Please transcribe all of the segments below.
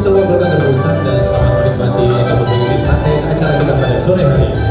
Selamat datang terbesar dan selamat menikmati kemudian akhir acara kita pada sore hari ini.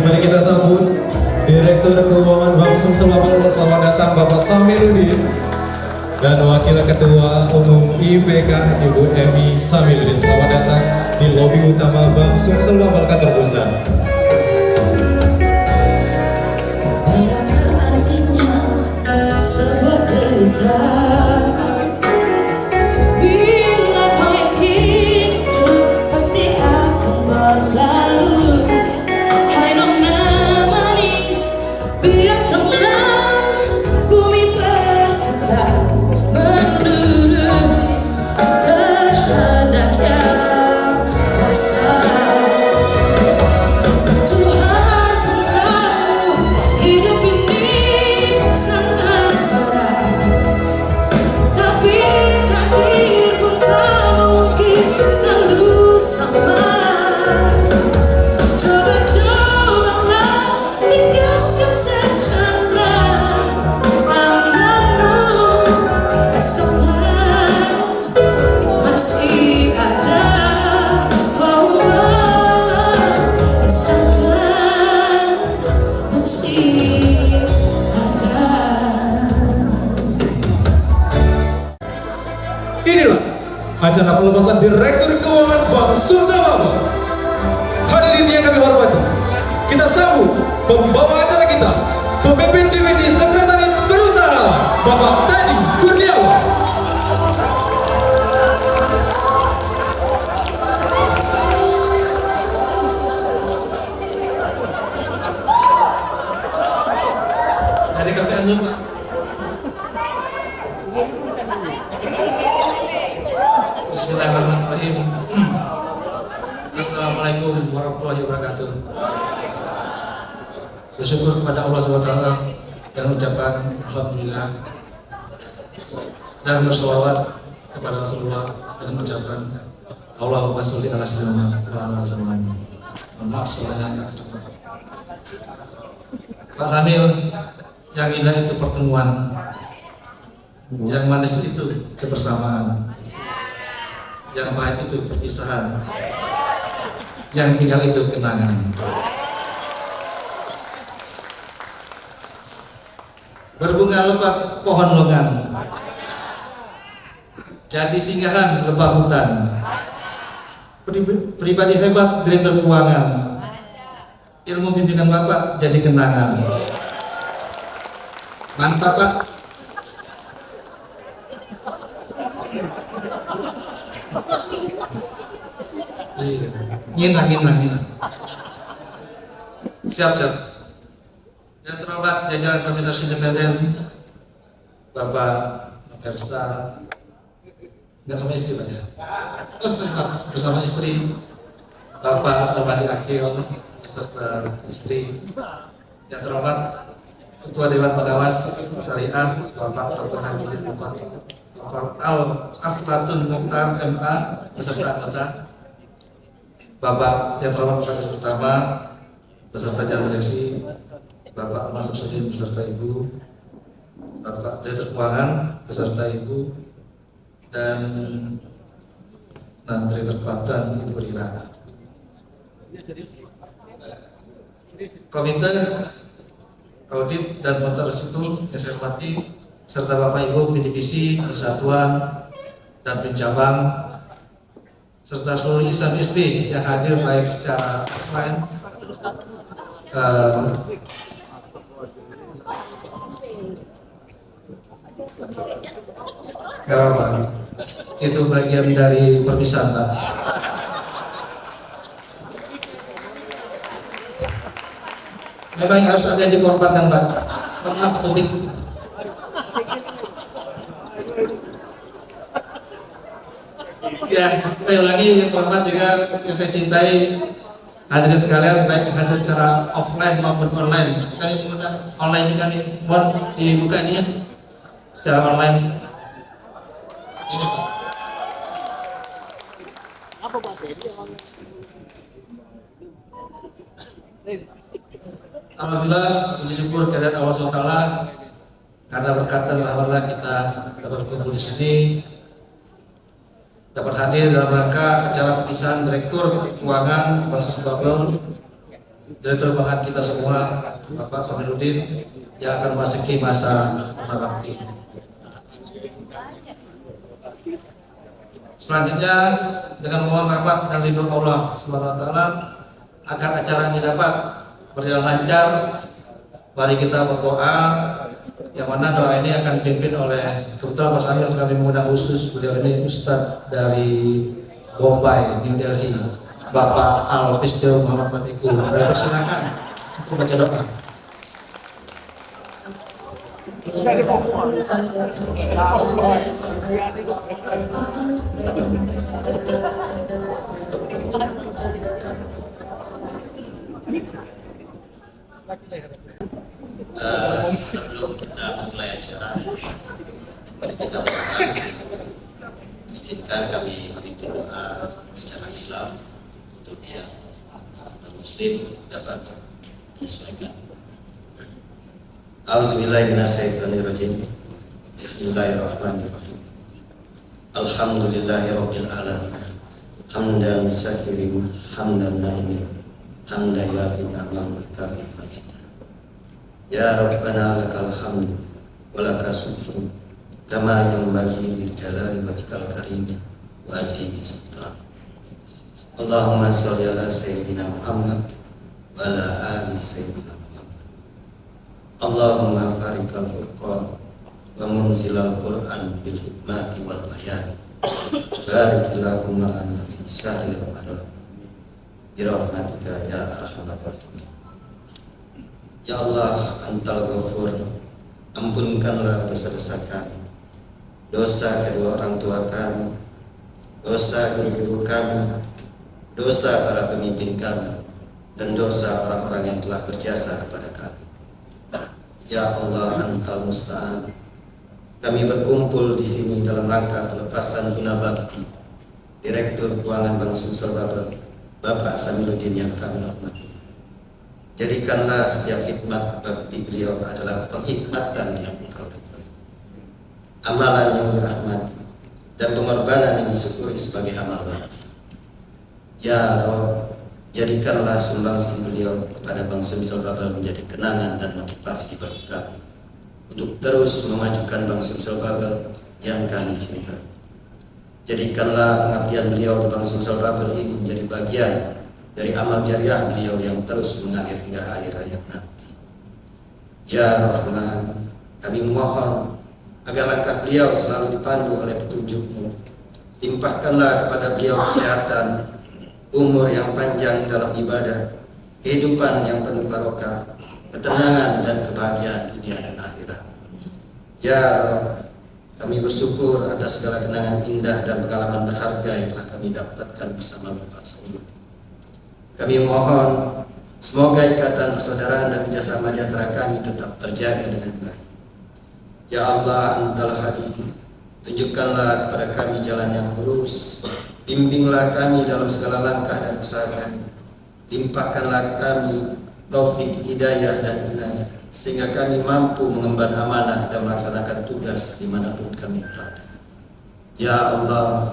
Mari kita sambut Direktur Keuangan Bank Sumsel Wabarakatuh. Selamat datang Bapak Samiluddin dan Wakil Ketua Umum IPK Ibu Emi Samiluddin. Selamat datang di lobi utama Bank Sumsel Wabarakatuh Pusat. Apakah artinya sebuah derita? Bila kau yakin itu pasti akan berlalu. Kehendak yang kuasa. Bang Sumsel Baba. Hadirin yang kami hormati, kita sambut pembawa acara kita, pemimpin divisi sekretaris berusaha, Bapak Teddy Kurniawan. Dari kafe anu Pak. Bismillahirrahmanirrahim. Assalamualaikum warahmatullahi wabarakatuh. Bersyukur kepada Allah SWT dan ucapan alhamdulillah, dan berselawat kepada Rasulullah dengan ucapan Allahumma sholli ala sayyidina Muhammad wa ala ali sayyidina Muhammad. Maaf suaranya agak serempak. Pak Samil, yang indah itu pertemuan, yang manis itu kebersamaan, yang pahit itu perpisahan, yang tinggal itu kenangan. Berbunga lebat pohon longan, jadi singgahan lebah hutan, pribadi hebat direktur keuangan, ilmu bimbingan Bapak jadi kenangan. Mantap Pak. Nginang. Siap. Yang terhormat jajaran Komisaris Independen Bapak Versa, nggak sama istri Pak ya? Oh bersama istri Bapak Lemadi Akil beserta istri. Yang terhormat Ketua Dewan Pengawas Syariat Bapak Dr. Haji Al-Aflatun Mukhtar MA beserta anggota. Bapak yang terhormat Bapak Direktur Utama beserta jajaran direksi, Bapak Ahmad Samsudin beserta Ibu, Bapak Direktur Keuangan beserta Ibu, dan Direktur Kepatuhan Ibu Rira. Komite Audit dan Monitor Risiko yang saya hormati, serta Bapak Ibu divisi, persatuan dan pencabang, serta seluruh insan ISB yang hadir baik secara offline gak apa, itu bagian dari perpisahan Pak. Memang harus ada yang dikorbankan Pak. Maaf Pak Topik. Ya, saya ulangi yang terhormat juga yang saya cintai, hadirin sekalian, baik yang hadir secara offline maupun online. Sekali menggunakan online juga nih, mohon dibuka nih ya, secara online. Ini Pak. Alhamdulillah, puji syukur kehadirat Allah SWT, karena berkat dan rahmatlah kita dapat berkumpul di sini, dapat hadir dalam rangka acara perpisahan Direktur Keuangan Bank Susubabel, Direktur Keuangan kita semua, Bapak Samiruddin, yang akan memasuki masa bakti. Selanjutnya, dengan memohon rahmat dan ridho Allah SWT agar acara ini dapat berjalan lancar, mari kita berdoa, yang mana doa ini akan dipimpin oleh kebetulan Mas Amil, kami mengundang khusus beliau ini Ustadz dari Bombay, New Delhi, Bapak Al-Fistio Muhammad Maniku. Kami persilakan untuk baca doa. Sebelum kita memulai acara, mari kita berdoa. Izinkan kami memimpin doa secara Islam untuk yang non-Muslim dapat menyesuaikan. Auzubillahiminasyaitonirrajim. Bismillahirrahmanirrahim. Alhamdulillahirabbil alamin. Hamdan syakirin, hamdan naimin, hamdan yafi ni'amahu wa kafi mazidah. Ya Rabbana lakal hamdu wa lakas syukru kama yanbaghi li jalali wajhikal karim wa azimi sultan. Allahumma sholli ala Sayyidina Muhammad wa ala ali Sayyidina Muhammad. Allahumma farikal furqan wa munzilal Qur'an bil hikmati wal bayan. Barikillahumma lana fi syahri Ramadan birahmatika ya arhamar rahimin. Ya Allah, Antal Ghafur, ampunkanlah dosa-dosa kami, dosa kedua orang tua kami, dosa guru-guru kami, dosa para pemimpin kami, dan dosa orang-orang yang telah berjasa kepada kami. Ya Allah, Antal Musta'an, kami berkumpul di sini dalam rangka pelepasan guna bakti Direktur Keuangan Bank Sumsel Babel, Bapak Samiluddin yang kami hormati. Jadikanlah setiap hikmat bakti beliau adalah penghikmatan yang Engkau ridhoi, amalan yang dirahmati, dan pengorbanan yang disyukuri sebagai amal bakti. Ya Rabb, jadikanlah sumbangsi beliau kepada Bank Sumsel Babel menjadi kenangan dan motivasi bagi kami untuk terus memajukan Bank Sumsel Babel yang kami cintai. Jadikanlah pengabdian beliau di Bank Sumsel Babel ini menjadi bagian dari amal jariah beliau yang terus mengalir hingga akhir hayat nanti. Ya Rahman, kami memohon agar langkah beliau selalu dipandu oleh petunjuk-Mu. Limpahkanlah kepada beliau kesehatan, umur yang panjang dalam ibadah, kehidupan yang penuh barokah, ketenangan dan kebahagiaan dunia dan akhirat. Ya Rabb, kami bersyukur atas segala kenangan indah dan pengalaman berharga yang telah kami dapatkan bersama Bapak Samiluddin. Kami mohon semoga ikatan persaudaraan dan kerjasama di antara kami tetap terjaga dengan baik. Ya Allah, Antal Hadi, tunjukkanlah kepada kami jalan yang lurus, bimbinglah kami dalam segala langkah dan usaha kami, limpahkanlah kami taufik, hidayah dan inayah, sehingga kami mampu mengemban amanah dan melaksanakan tugas dimanapun kami berada. Ya Allah,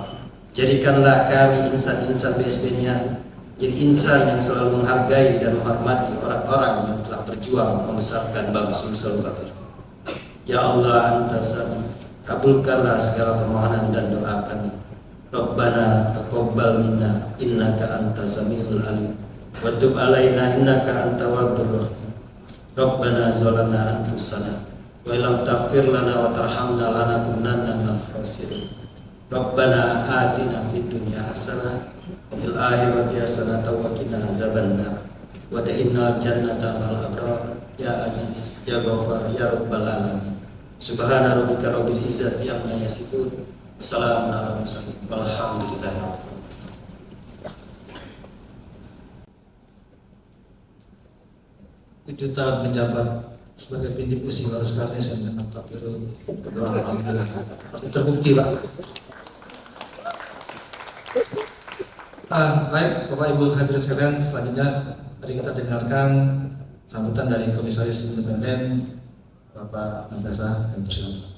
jadikanlah kami insan-insan BSB Nian jadi insan yang selalu menghargai dan menghormati orang-orang yang telah berjuang membesarkan Bank Sumsel Babel. Ya Allah, Anta Sami, kabulkanlah segala permohonan dan doa kami. Rabbana taqabbal minna innaka anta samiul alim wa tub alaina innaka anta wabur rahim. Rabbana zalamna anfusana wa illam taghfir lana wa tarhamna lanakunanna minal khasirin. Rabbana atina fid dunya hasanah wa fil akhirati hasanah wa qina azabannar wa adkhilnal jannata ma'al abrar ya aziz ya ghafar ya rabbal alamin. Subhana rabbika rabbil izzati amma yasifun. Wassalamu ala mursalin walhamdulillahi rabbil alamin. Kejutan menjabat sebagai pinti pusi baru sekali saya mendapat berdoa alhamdulillah terbukti Pak. Baik Bapak Ibu hadirin sekalian, selanjutnya mari kita dengarkan sambutan dari Komisaris Independen Bapak Nandasa yang bersilakan.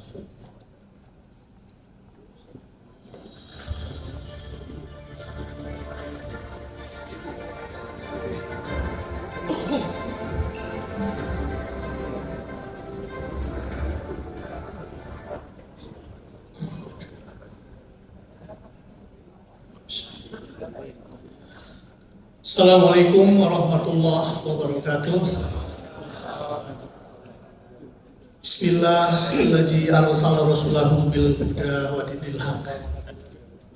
Assalamualaikum warahmatullahi wabarakatuh. Bismillahirrahmanirrahim. Arsala rasulahu bil huda wa dinil haq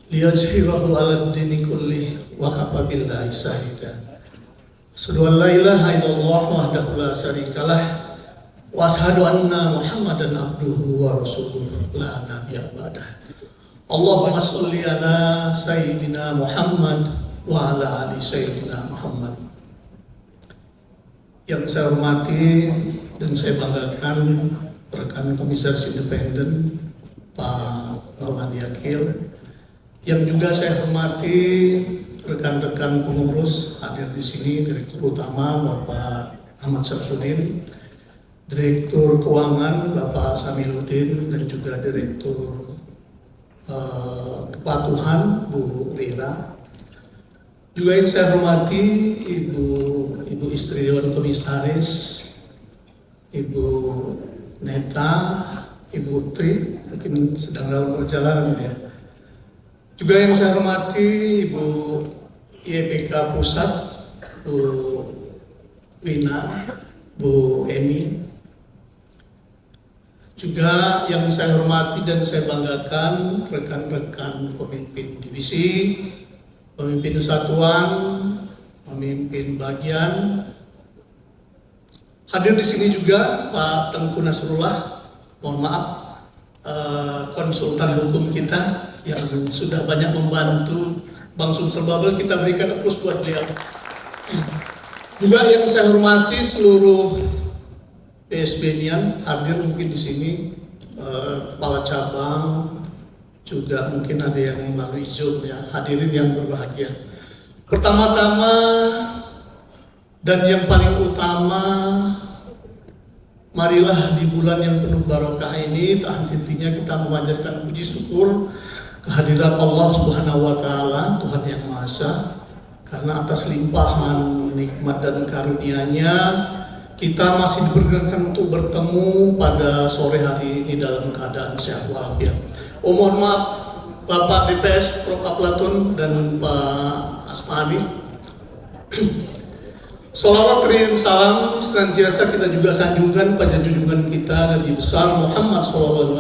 liyuzhirahu 'alad dini kulli wa kafa billahi shahida. Asyhadu an la ilaha illallah wahdahu la syarikalah wa asyhadu anna Muhammadan abduhu wa rasuluhu la nabiyya ba'dah. Allahumma sholli ala sayyidina Muhammad wa ala ali sayyidina Muhammad. Yang saya hormati dan saya banggakan rekan Komisaris Independen Pak Norman Yakil, yang juga saya hormati rekan-rekan pengurus hadir di sini, Direktur Utama Bapak Ahmad Syamsuddin, Direktur Keuangan Bapak Samiluddin, dan juga Direktur Kepatuhan Bu Rira. Juga yang saya hormati Ibu Istri Dewan Komisaris, Ibu Neta, Ibu Tri, mungkin sedang dalam perjalanan ya. Juga yang saya hormati Ibu YPK Pusat, Bu Wina, Bu Emi. Juga yang saya hormati dan saya banggakan rekan-rekan pemimpin divisi, pemimpin satuan, pemimpin bagian. Hadir di sini juga Pak Tengku Nasrullah, mohon maaf, konsultan hukum kita yang sudah banyak membantu Bang Sumsel Bubble, kita berikan aplaus buat beliau. Juga yang saya hormati seluruh PSB-nian hadir mungkin di sini, kepala cabang, juga mungkin ada yang melalui Zoom ya, hadirin yang berbahagia. Pertama-tama dan yang paling utama, marilah di bulan yang penuh barokah ini tak henti-hentinya kita memanjatkan puji syukur kehadirat Allah Subhanahu wa taala, Tuhan yang Maha Esa, karena atas limpahan nikmat dan karunia-Nya kita masih diperkenankan untuk bertemu pada sore hari ini dalam keadaan sehat walafiat. Mohon maaf Bapak DPS Prof. Aplatun dan Pak Asmani. Salawat kirim salam senantiasa kita juga sanjungkan pada junjungan kita Nabi besar Muhammad SAW,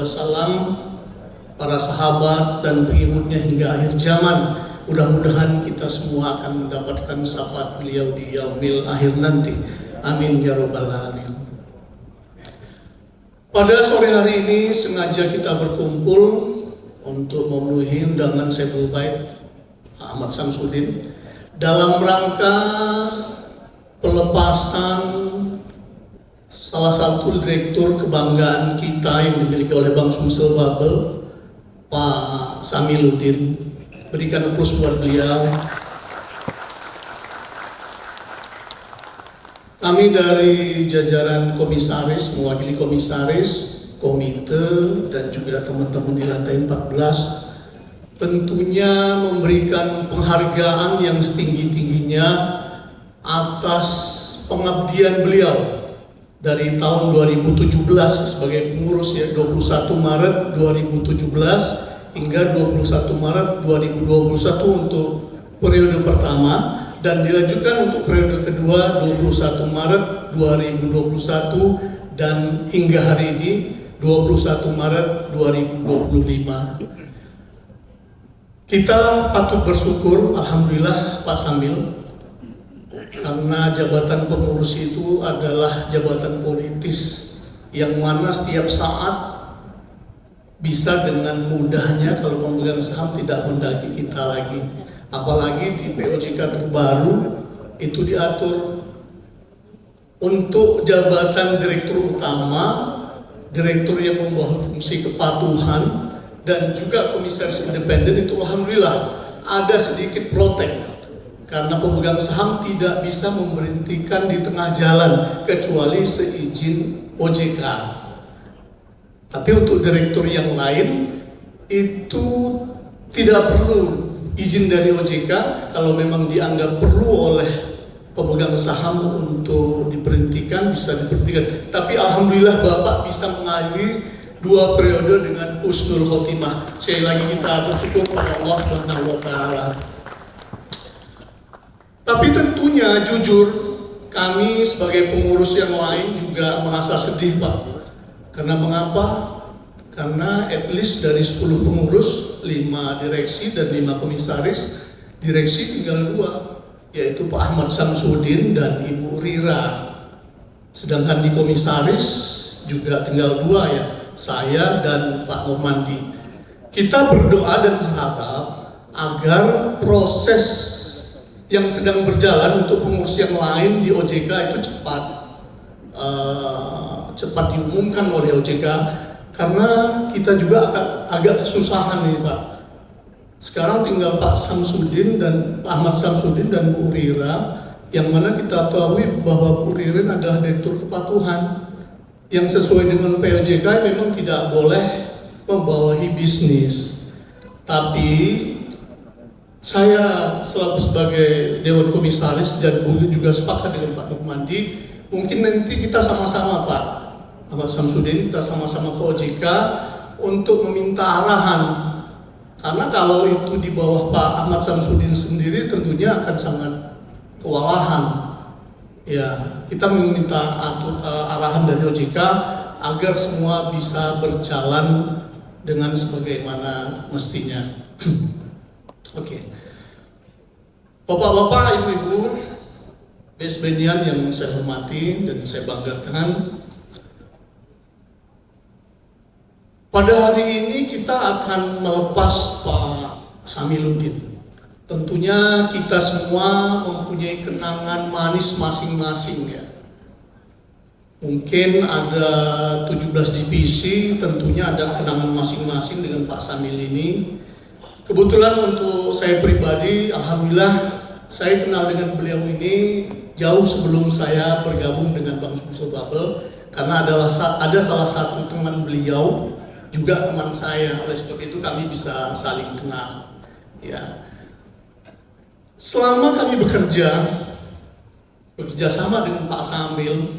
para sahabat dan pengikutnya hingga akhir zaman. Mudah-mudahan kita semua akan mendapatkan syafaat beliau di yaumil akhir nanti. Amin ya robbal alamin. Pada sore hari ini sengaja kita berkumpul untuk memenuhi undangan Saiful Bait Ahmad Samsudin dalam rangka pelepasan salah satu direktur kebanggaan kita yang dimiliki oleh Bang Sumsel Bubble, Pak Samiluddin. Berikan aplaus buat beliau. Kami dari jajaran komisaris, mewakili komisaris, komite, dan juga teman-teman di lantai 14 tentunya memberikan penghargaan yang setinggi-tingginya atas pengabdian beliau dari tahun 2017 sebagai pengurus ya, 21 Maret 2017 hingga 21 Maret 2021 untuk periode pertama, dan dilanjutkan untuk periode kedua 21 Maret 2021 dan hingga hari ini 21 Maret 2025. Kita patut bersyukur, alhamdulillah Pak Samil, karena jabatan pengurus itu adalah jabatan politis yang mana setiap saat bisa dengan mudahnya kalau pemegang saham tidak mendaki kita lagi. Apalagi di POJK terbaru itu diatur untuk jabatan direktur utama, direktur yang membawa fungsi kepatuhan, dan juga komisaris independen itu alhamdulillah ada sedikit protek karena pemegang saham tidak bisa memberhentikan di tengah jalan kecuali seizin OJK. Tapi untuk direktur yang lain itu tidak perlu izin dari OJK kalau memang dianggap perlu oleh pemegang saham untuk diberhentikan, bisa diberhentikan. Tapi alhamdulillah Bapak bisa mengakhiri 2 periode dengan husnul khotimah. Sekali lagi kita bersyukur kepada Allah Subhanahu wa taala. Tapi tentunya jujur kami sebagai pengurus yang lain juga merasa sedih Pak. Karena mengapa? Karena at least dari 10 pengurus, 5 direksi dan 5 komisaris, direksi tinggal 2, yaitu Pak Ahmad Samsudin dan Ibu Rira. Sedangkan di komisaris juga tinggal 2 ya, saya dan Pak Nurmandi. Kita berdoa dan berharap agar proses yang sedang berjalan untuk pengurus yang lain di OJK itu cepat diumumkan oleh OJK. Karena kita juga agak kesusahan nih Pak. Sekarang tinggal Pak Samsudin dan Pak Ahmad Samsudin dan Bu Rira, yang mana kita tahu bahwa Bu Rira adalah direktur kepatuhan yang sesuai dengan POJK memang tidak boleh membawahi bisnis. Tapi saya selaku sebagai Dewan Komisaris dan juga sepakat dengan Pak Nurmandi, mungkin nanti kita sama-sama Pak Ahmad Samsudin, kita sama-sama ke OJK untuk meminta arahan Karena kalau itu di bawah Pak Ahmad Samsudin sendiri tentunya akan sangat kewalahan. Ya, kita meminta arahan dari OJK agar semua bisa berjalan dengan sebagaimana mestinya. Oke. Bapak-bapak, ibu-ibu, BSBNian yang saya hormati dan saya banggakan, pada hari ini kita akan melepas Pak Samiluddin. Tentunya kita semua mempunyai kenangan manis masing-masing ya. Mungkin ada 17 divisi, tentunya ada kenangan masing-masing dengan Pak Samil ini. Kebetulan untuk saya pribadi, alhamdulillah saya kenal dengan beliau ini jauh sebelum saya bergabung dengan Bank Sumsel Bubble, karena ada salah satu teman beliau juga teman saya, oleh sebab itu kami bisa saling kenal. Ya, selama kami bekerja sama dengan Pak Samil,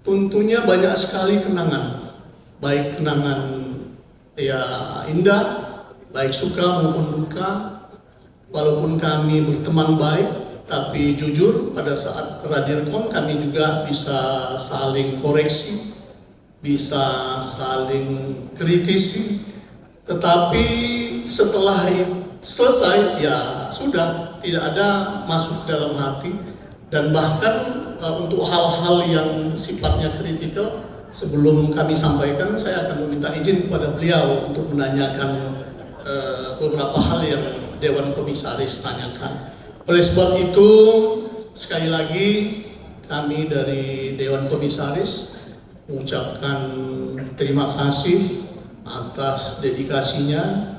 tentunya banyak sekali kenangan, baik kenangan ya indah, baik suka maupun duka. Walaupun kami berteman baik, tapi jujur pada saat Radirkom kami juga bisa saling koreksi, bisa saling kritisi, tetapi setelah selesai ya sudah, tidak ada masuk dalam hati. Dan bahkan untuk hal-hal yang sifatnya kritikal, sebelum kami sampaikan saya akan meminta izin kepada beliau untuk menanyakan beberapa hal yang Dewan Komisaris tanyakan. Oleh sebab itu sekali lagi kami dari Dewan Komisaris mengucapkan terima kasih atas dedikasinya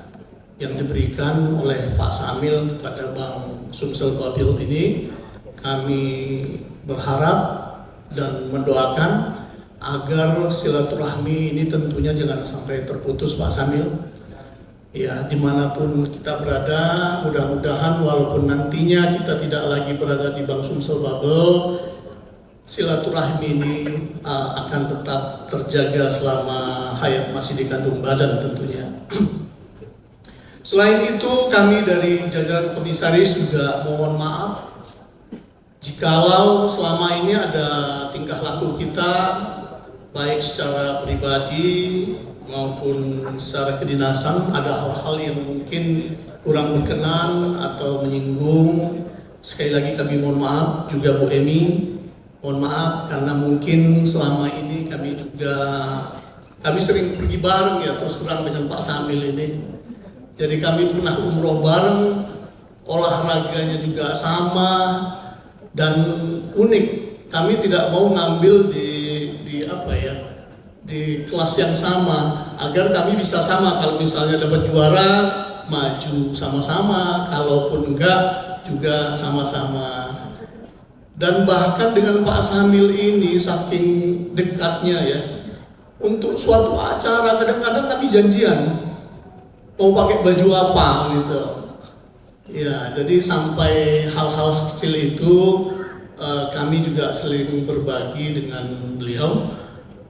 yang diberikan oleh Pak Samil kepada Bank Sumsel Bubble ini. Kami berharap dan mendoakan agar silaturahmi ini tentunya jangan sampai terputus Pak Samil. Ya, dimanapun kita berada, mudah-mudahan walaupun nantinya kita tidak lagi berada di Bank Sumsel Bubble, silaturahmi ini akan tetap terjaga selama hayat masih dikandung badan tentunya. Selain itu, kami dari jajaran komisaris juga mohon maaf jikalau selama ini ada tingkah laku kita baik secara pribadi maupun secara kedinasan ada hal-hal yang mungkin kurang berkenan atau menyinggung. Sekali lagi kami mohon maaf, juga Bu Emi mohon maaf karena mungkin selama ini kami sering pergi bareng ya, terus terang dengan Pak Samil ini. Jadi kami pernah umroh bareng, olahraganya juga sama, dan unik, kami tidak mau ngambil di kelas yang sama agar kami bisa sama. Kalau misalnya dapat juara, maju sama-sama, kalaupun enggak juga sama-sama. Dan bahkan dengan Pak Samil ini saking dekatnya ya, untuk suatu acara kadang-kadang kami janjian mau pakai baju apa gitu. Ya, jadi sampai hal-hal sekecil itu kami juga sering berbagi dengan beliau.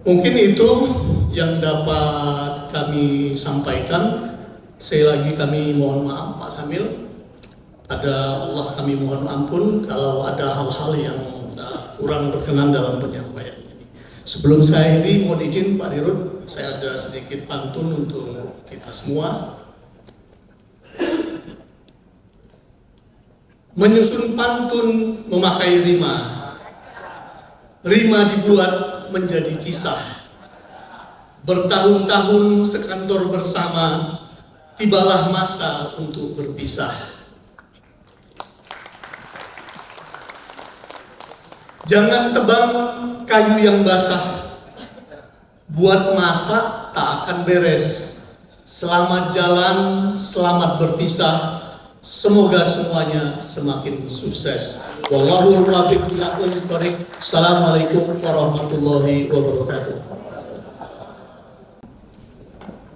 Mungkin itu yang dapat kami sampaikan. Sekali lagi kami mohon maaf Pak Samil. Pada Allah kami mohon ampun kalau ada hal-hal yang kurang berkenan dalam penyampaian ini. Sebelum saya akhiri, mohon izin Pak Dirut, saya ada sedikit pantun untuk kita semua. Menyusun pantun memakai rima. Rima dibuat menjadi kisah. Bertahun-tahun sekantor bersama, tibalah masa untuk berpisah. Jangan tebang kayu yang basah, buat masak tak akan beres. Selamat jalan, selamat berpisah. Semoga semuanya semakin sukses. Wallahul muwaffiq ila aqwamit thoriq. Assalamualaikum warahmatullahi wabarakatuh.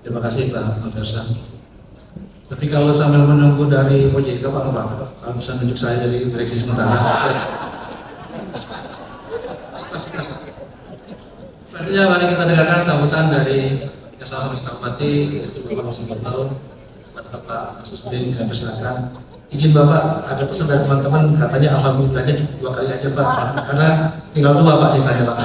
Terima kasih Pak Alversa. Tapi kalau sambil menunggu dari OJK Pak, kalau bisa menunjuk saya dari direksi sementara. Selanjutnya mari kita dengarkan sambutan dari yang sama-sama kita hormati, yaitu Bapak Langsung Bubble kepada Bapak Susudin kami persilakan. Izin Bapak, ada pesan dari teman-teman, katanya alhamdulillahnya cukup 2 kali aja Pak, karena tinggal 2 Pak sisanya Pak.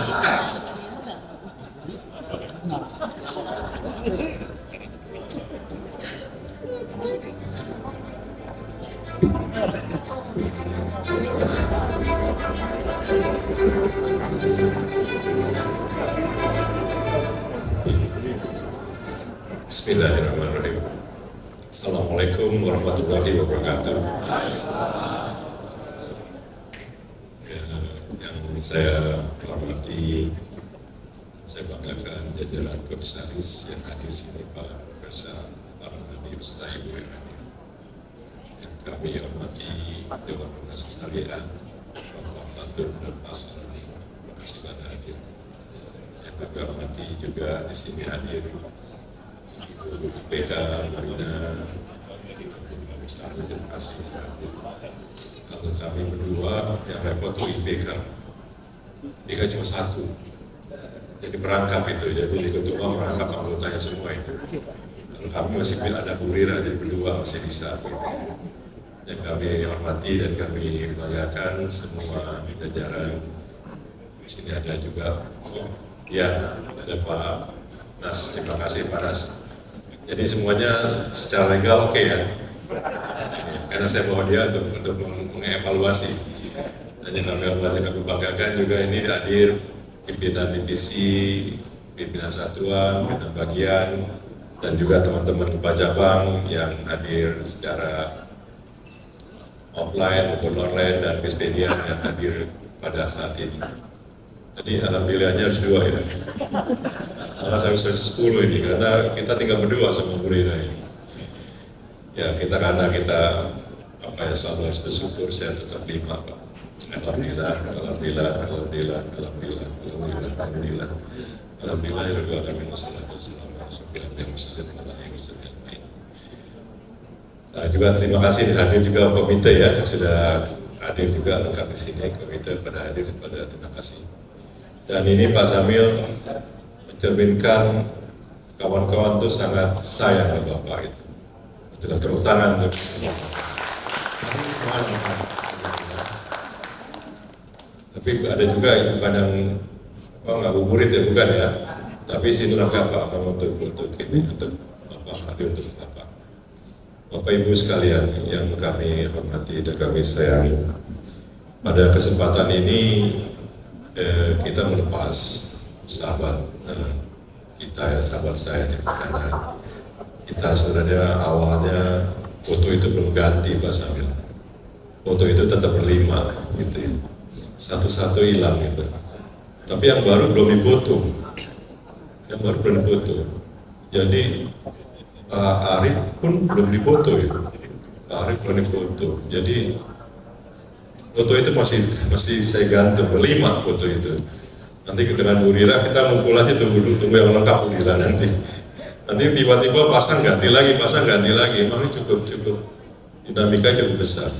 Bismillahirrahmanirrahim. Assalamualaikum warahmatullahi wabarakatuh. Ya, yang saya hormati, saya banggakan jajaran komisaris yang hadir sini, Pak Profesor, para nabi ustaz ibu yang hadir. Yang kami hormati Dewan Pengarah Syariah, Bapak Batur dan Pak Sarani, terima kasih pada hadir. Yang kami hormati juga di sini hadir Ibu BK, Marina, sangat terima kasih hadir. Kalau kami berdua yang repot tuh IPK cuma 1, jadi merangkap itu, jadi ketua merangkap anggotanya semua itu. Kalau kami masih ada Burira, jadi berdua masih bisa gitu. Dan kami hormati dan kami banggakan semua jajaran. Di sini ada juga, ya ada Pak Nas, terima kasih Pak Nas. Jadi semuanya secara legal oke ya, karena saya bawa dia untuk mengevaluasi. Dan yang kami banggakan juga ini hadir pimpinan divisi, pimpinan satuan, pimpinan bagian, dan juga teman-teman Kepala Cabang yang hadir secara offline maupun online, dan Bispedian yang hadir pada saat ini. Jadi alhamdulillahnya harus 2 ya. Malah harus 10 ini karena kita tinggal berdua sama Burina ini. Ya karena kita selalu harus bersyukur, saya tetap 5 Pak. Alhamdulillah, alhamdulillah, alhamdulillah, alhamdulillah, alhamdulillah, alhamdulillah, alhamdulillah, alamin wassalatu wassalamu ala rasulillah juga terima kasih hadir juga komite ya yang sudah hadir juga lengkap di sini, komite pada hadir, pada terima kasih. Dan ini Pak Samil mencerminkan kawan-kawan itu sangat sayang ke Bapak itu. Betul, tepuk tangan tuh. Tapi ada juga yang bukan yang ngabuburit ya, bukan ya. Tapi sini lengkap Pak, untuk ini untuk Bapak hadir untuk Bapak. Bapak Ibu sekalian yang kami hormati dan kami sayangi. Pada kesempatan ini kita melepas sahabat kita ya, sahabat saya, karena kita sebenarnya awalnya foto itu belum ganti Pak Samil, foto itu tetap berlima gitu ya, satu-satu hilang gitu, tapi yang baru belum difoto, jadi Pak Arif pun belum difoto ya, Pak Arif belum difoto, jadi foto itu masih saya gantung, 5 foto itu. Nanti dengan Bu Rira kita ngumpul aja tunggu yang lengkap Bu Rira nanti tiba-tiba pasang ganti lagi, emang ini cukup dinamika cukup besar.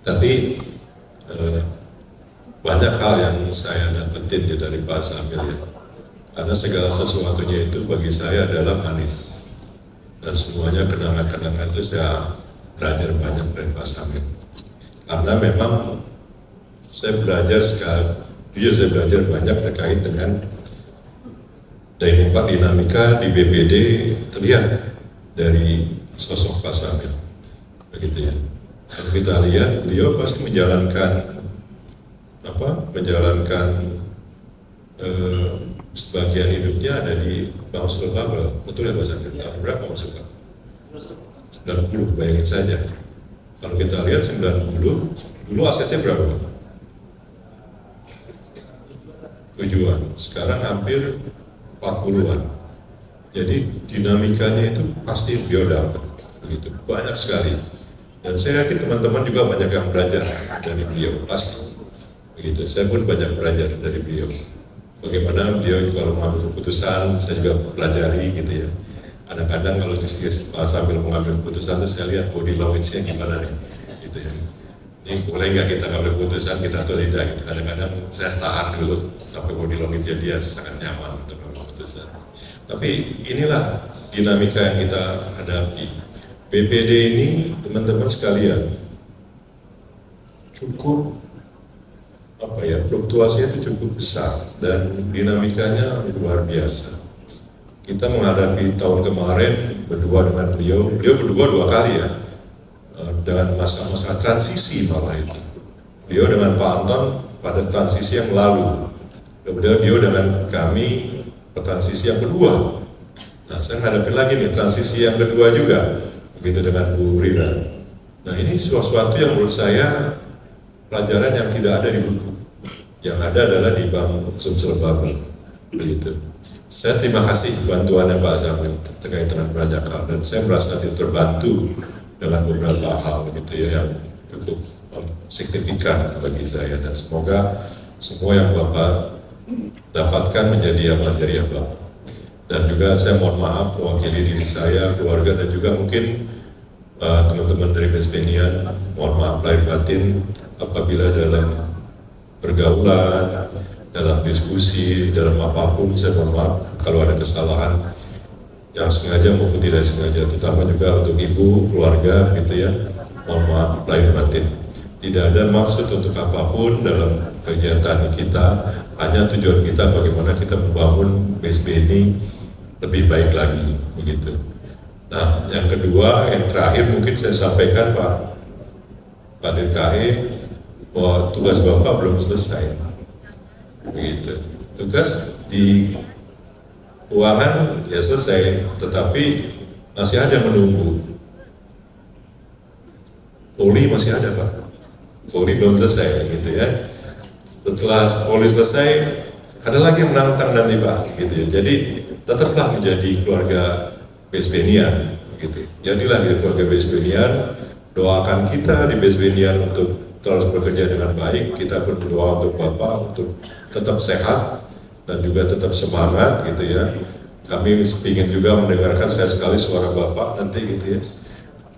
Tapi banyak hal yang saya dapetin ya dari Pak Samil ya, karena segala sesuatunya itu bagi saya adalah manis, dan semuanya kenangan-kenangan itu saya belajar banyak dari Pak Samil. Karena memang saya belajar banyak terkait dengan dinamika di BPD, terlihat dari sosok Pak Samil, begitu ya. Kalau kita lihat beliau pasti menjalankan sebagian hidupnya ada di Bangsul Babel, betul ya Pak Samil? Tahun berapa masuk Pak? 90, bayangin saja. Kalau kita lihat 90, dulu asetnya berapa? 7-an, sekarang hampir 40-an. Jadi dinamikanya itu pasti beliau dapat, begitu banyak sekali. Dan saya yakin teman-teman juga banyak yang belajar dari beliau, pasti. Begitu, saya pun banyak belajar dari beliau. Bagaimana beliau kalau mengambil keputusan, saya juga pelajari gitu ya. Kadang-kadang kalau sambil mengambil keputusan itu saya lihat body language-nya gimana nih, gitu ya. Ini boleh nggak kita ngambil keputusan, kita atau tidak gitu. Kadang-kadang saya tahan dulu sampai body language-nya dia sangat nyaman untuk mengambil keputusan. Tapi inilah dinamika yang kita hadapi. BPD ini teman-teman sekalian cukup fluktuasinya itu cukup besar dan dinamikanya luar biasa. Kita menghadapi tahun kemarin berdua dengan beliau berdua 2 kali ya, dengan masa-masa transisi malah itu. Beliau dengan Pak Anton pada transisi yang lalu, kemudian beliau dengan kami transisi yang kedua. Nah, saya menghadapi lagi nih transisi yang kedua juga, begitu dengan Bu Rira. Nah, ini sesuatu yang menurut saya pelajaran yang tidak ada di buku. Yang ada adalah di Bank Sumsel Bubble, begitu. Saya terima kasih bantuannya Pak Zamil terkait dengan banyak hal, dan saya merasa terbantu dengan beberapa hal begitu ya yang cukup signifikan bagi saya, dan semoga semua yang Bapak dapatkan menjadi amal jariah Bapak. Dan juga saya mohon maaf mewakili diri saya, keluarga, dan juga mungkin teman-teman dari Bespenian, mohon maaf lahir batin apabila dalam pergaulan, dalam diskusi, dalam apapun saya mohon maaf kalau ada kesalahan yang sengaja maupun tidak sengaja, terutama juga untuk ibu, keluarga gitu ya, mohon maaf lahir batin. Tidak ada maksud untuk apapun dalam kegiatan kita, hanya tujuan kita bagaimana kita membangun BSB ini lebih baik lagi begitu. Nah, yang kedua, yang terakhir mungkin saya sampaikan Pak DKE bahwa tugas Bapak belum selesai begitu. Tugas di keuangan ya selesai, tetapi masih ada menunggu. Poli masih ada Pak, Poli belum selesai gitu ya. Setelah Poli selesai ada lagi yang menantang nanti Pak gitu ya. Jadi tetaplah menjadi keluarga Bespenian gitu. Jadilah keluarga Bespenian, doakan kita di Bespenian untuk terus bekerja dengan baik. Kita pun berdoa untuk Bapak untuk tetap sehat dan juga tetap semangat gitu ya. Kami ingin juga mendengarkan sekali-sekali suara Bapak nanti gitu ya.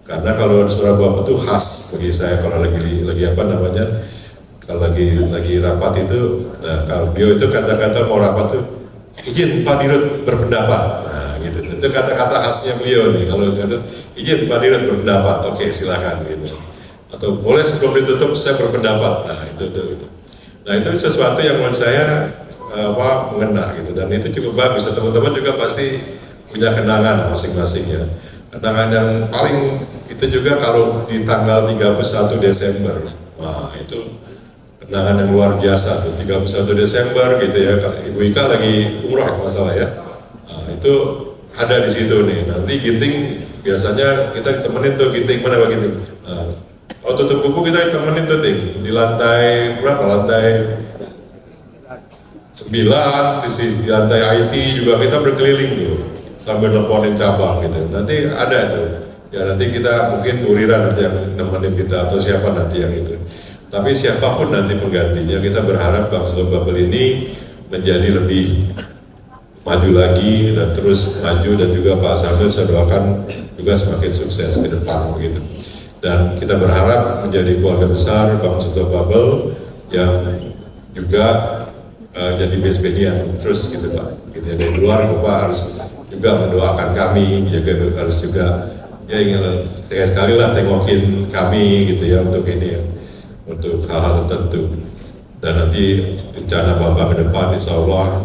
Karena kalau suara Bapak itu khas bagi saya kalau lagi apa namanya, kalau lagi rapat itu, nah kalau beliau itu kata-kata mau rapat tuh izin Pak Dirut berpendapat, nah gitu. Itu kata-kata khasnya beliau nih. Kalau kata izin Pak Dirut berpendapat, oke silakan gitu. Atau boleh sebelum ditutup saya berpendapat, nah itu. Nah itu sesuatu yang menurut saya mengena gitu, dan itu cukup bagus. Teman-teman juga pasti punya kenangan masing-masing ya. Kenangan yang paling itu juga kalau di tanggal 31 Desember, nah itu kenangan yang luar biasa tuh, 31 Desember gitu ya. Ibu Ika lagi umroh masalah ya. Nah, itu ada di situ nih. Nanti ginting biasanya kita ditemenin tuh, ginting mana Pak Ginting? Nah, kalau tutup buku kita ditemenin tuh ting di lantai berapa? Lantai 9, di lantai IT juga kita berkeliling tuh sambil nelponin cabang gitu. Nanti ada tuh. Ya nanti kita mungkin Bu Rira nanti yang nemenin kita atau siapa nanti yang itu. Tapi siapapun nanti penggantinya, kita berharap Bank Sumsel Bubble ini menjadi lebih maju lagi dan terus maju, dan juga Pak Zamil saya doakan juga semakin sukses ke depan begitu. Dan kita berharap menjadi keluarga besar Bank Sumsel Bubble yang juga jadi Bespenian terus gitu Pak. Gitu ya. Dari luar Bapak harus juga mendoakan kami, harus juga ya ingin sekali lah tengokin kami gitu ya untuk ini ya, untuk hal-hal tertentu. Dan nanti rencana Bapak ke depan insya Allah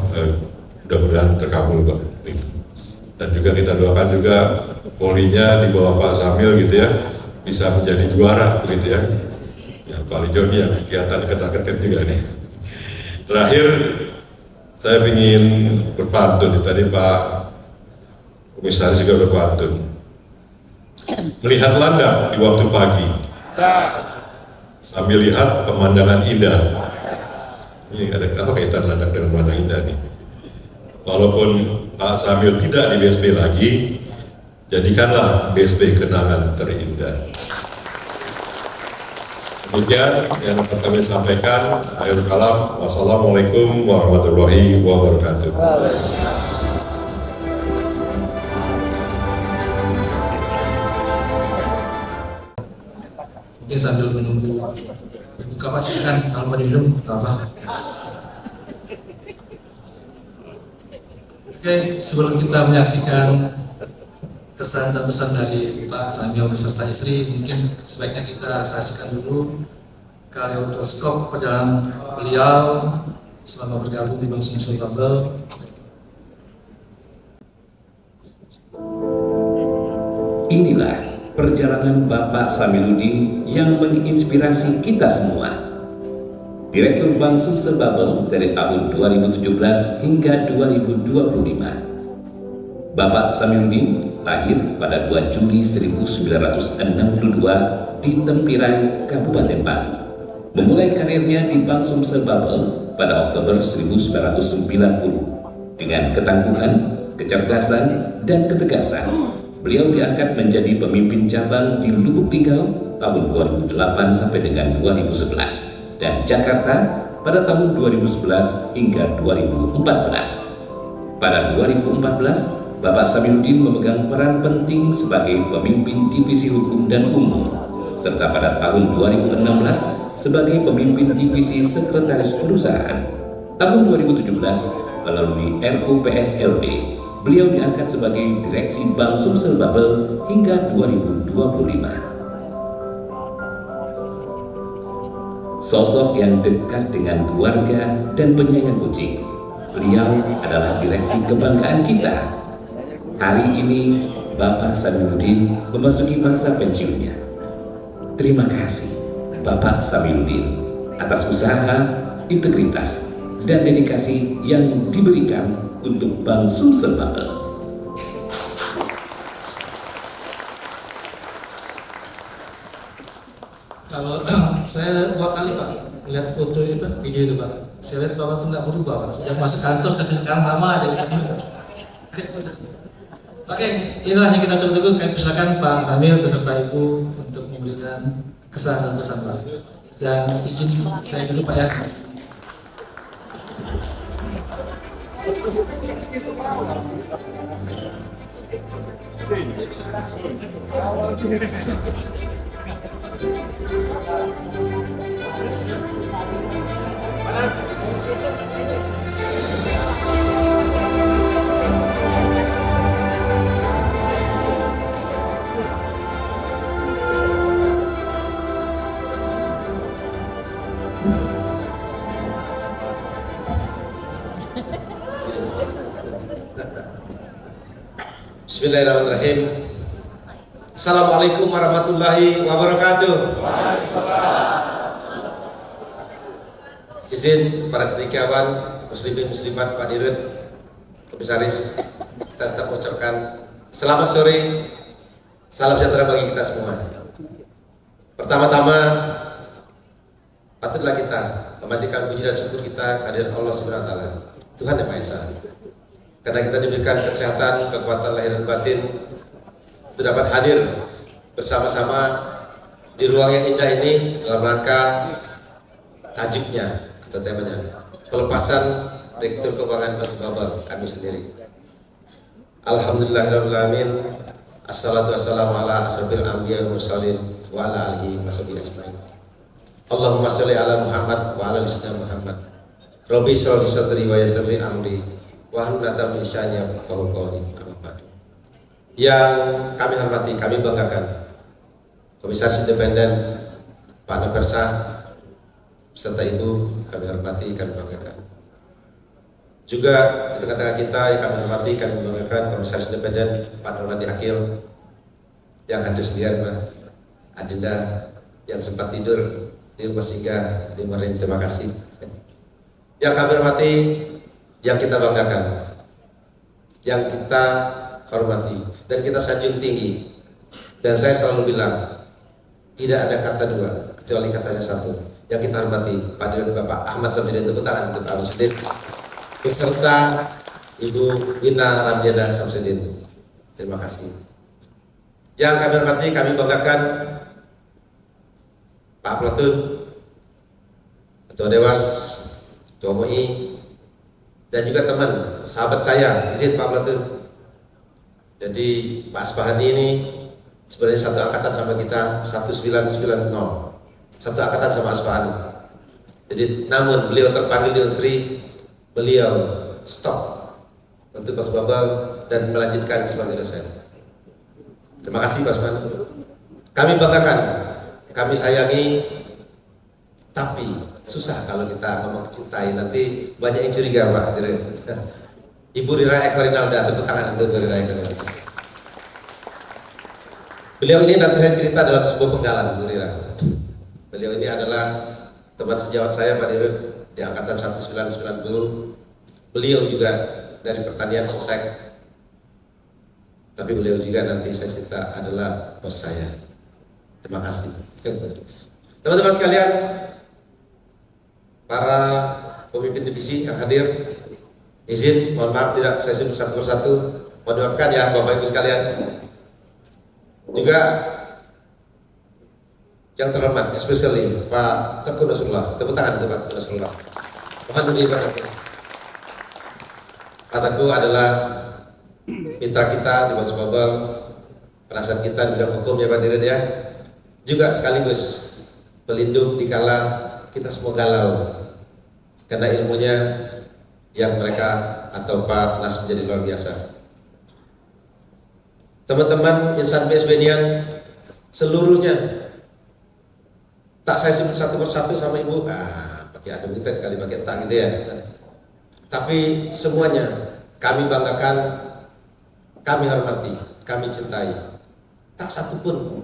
mudah-mudahan terkabul Pak. Gitu. Dan juga kita doakan juga Polinya di bawah Pak Zamil gitu ya, bisa menjadi juara begitu ya. Ya Pak Lijon ya kegiatan ketar-ketir juga nih. Terakhir saya ingin berpantun, tadi Pak Komisaris juga berpantun. Melihat landak di waktu pagi sambil lihat pemandangan indah. Ini ada apa kaitan landak dengan pemandangan indah nih? Walaupun Pak Zamil tidak di BSB lagi, jadikanlah BSB kenangan terindah. Demikian yang dapat kami sampaikan. Akhirul kalam, wassalamualaikum warahmatullahi wabarakatuh. Mungkin sambil menunggu buka pasti kan, kalau mau diminum apa? Oke, sebelum kita menyaksikan kesan dan pesan dari Pak Samil beserta istri. Mungkin sebaiknya kita saksikan dulu kaleidoskop perjalanan beliau selama bergabung di Bank Sumsel Bubble. Inilah perjalanan Bapak Samiluddin yang menginspirasi kita semua. Direktur Bank Sumsel Bubble dari tahun 2017 hingga 2025. Bapak Samiluddin lahir pada 2 Juli 1962 di Tempiran, Kabupaten Bali. Memulai karirnya di Bank Sumsel Bubble pada Oktober 1990. Dengan ketangguhan, kecerdasan, dan ketegasan, beliau diangkat menjadi pemimpin cabang di Lubuk Linggau tahun 2008 sampai dengan 2011 dan Jakarta pada tahun 2011 hingga 2014. Pada 2014, Bapak Samiluddin memegang peran penting sebagai pemimpin divisi hukum dan umum, serta pada tahun 2016 sebagai pemimpin divisi sekretaris perusahaan. Tahun 2017 melalui RUPSLB, beliau diangkat sebagai direksi Bank Sumsel Bubble hingga 2025. Sosok yang dekat dengan keluarga dan penyayang kucing, beliau adalah direksi kebanggaan kita. Hari ini Bapak Samiluddin memasuki masa pensiunnya. Terima kasih Bapak Samiluddin atas usaha, integritas, dan dedikasi yang diberikan untuk Bank Sumsel Bubble. Kalau saya 2 kali Pak lihat foto itu, video itu Pak, saya lihat Bapak tuh nggak berubah Pak, sejak masuk kantor sampai sekarang sama aja tadi. Oke, inilah yang kita tunggu-tunggu. Kami persilakan Pak Samil beserta Ibu untuk memberikan kesan dan pesan Pak. Dan izin saya dulu Pak ya. Bismillahirrahmanirrahim. Assalamualaikum warahmatullahi wabarakatuh. Izin para cendekiawan, muslimin muslimat, Pak Dirut, Komisaris, kita tetap ucapkan selamat sore, salam sejahtera bagi kita semua. Pertama-tama, patutlah kita memanjatkan puji dan syukur kita kehadirat Allah Subhanahu wa taala, Tuhan yang Maha Esa. Karena kita diberikan kesehatan, kekuatan lahir dan batin untuk dapat hadir bersama-sama di ruang yang indah ini dalam rangka tajuknya atau temanya pelepasan Direktur Keuangan Bank Sumsel Bubble kami sendiri. Alhamdulillahirabbil alamin. Assalatu wassalamu ala asrofil anbiya'i wal mursalin wa ala alihi washabihi ajmain. Allahumma sholli ala Muhammad wa ala ali sayyidina Muhammad. Rabbi shrah li sadri wa yassir li amri wahlul 'uqdatam min lisani yafqahu qawli. Yang kami hormati, kami banggakan Komisaris Independen Pak Nopersa serta Ibu, kami hormati, kami banggakan. Juga di tengah-tengah kita yang kami hormati, kami banggakan Komisaris Independen Pak Nurmadi Akil yang hadir sendirian, Pak Adinda yang sempat tidur di rumah singgah di Marin, terima kasih. Yang kami hormati, yang kita banggakan, yang kita hormati dan kita sanjung tinggi, dan saya selalu bilang tidak ada kata dua kecuali katanya satu, yang kita hormati Pak Dirut Bapak Ahmad Samsudin. Tepuk tangan untuk Pak Samsudin beserta Ibu Wina Ramjana Samsudin, terima kasih. Yang kami hormati, kami banggakan Pak Platun, Ketua Dewas, Ketua MUI, dan juga teman sahabat saya, izin Pak Platun. Jadi Pak Asbahani ini sebenarnya satu angkatan sama kita, 1990, satu angkatan sama Asbahani. Jadi namun beliau terpanggil di Unsri, beliau stop untuk Bank Sumsel Bubble dan melanjutkan sebagai dosen. Terima kasih Pak Usman. Kami banggakan, kami sayangi, tapi susah kalau kita ngomong cintai, nanti banyak yang curiga Pak Dirjen. Ibu Rira Eko Rinalda, tepuk tangan untuk Ibu Rira Eko Rinalda. Beliau ini nanti saya cerita dalam sebuah penggalan, Bu Rira. Beliau ini adalah teman sejawat saya Pak Dirjen di angkatan 1990. Beliau juga dari pertanian Sosek. Tapi beliau juga nanti saya cerita adalah bos saya. Terima kasih. Teman-teman sekalian, para pemimpin divisi yang hadir, izin, mohon maaf tidak saya sebut satu persatu. Mohon dimaafkan ya Bapak Ibu sekalian. Juga yang terhormat, especially Pak Teguh Nasrullah. Tepuk tangan untuk Pak Teguh Nasrullah. Mohon diri Pak Teguh. Pak Teguh adalah mitra kita di Bonus Bubble, penasihat kita di bidang hukum ya Pak Dirjen ya. Juga sekaligus pelindung dikala kita semua galau. Karena ilmunya yang mereka atau Pak Nas menjadi luar biasa. Teman-teman insan BSB-nian seluruhnya, tak saya sebut satu persatu sama Ibu, pakai adem kita kali pakai tak gitu ya. Tapi semuanya kami banggakan, kami hormati, kami cintai. Tak satu pun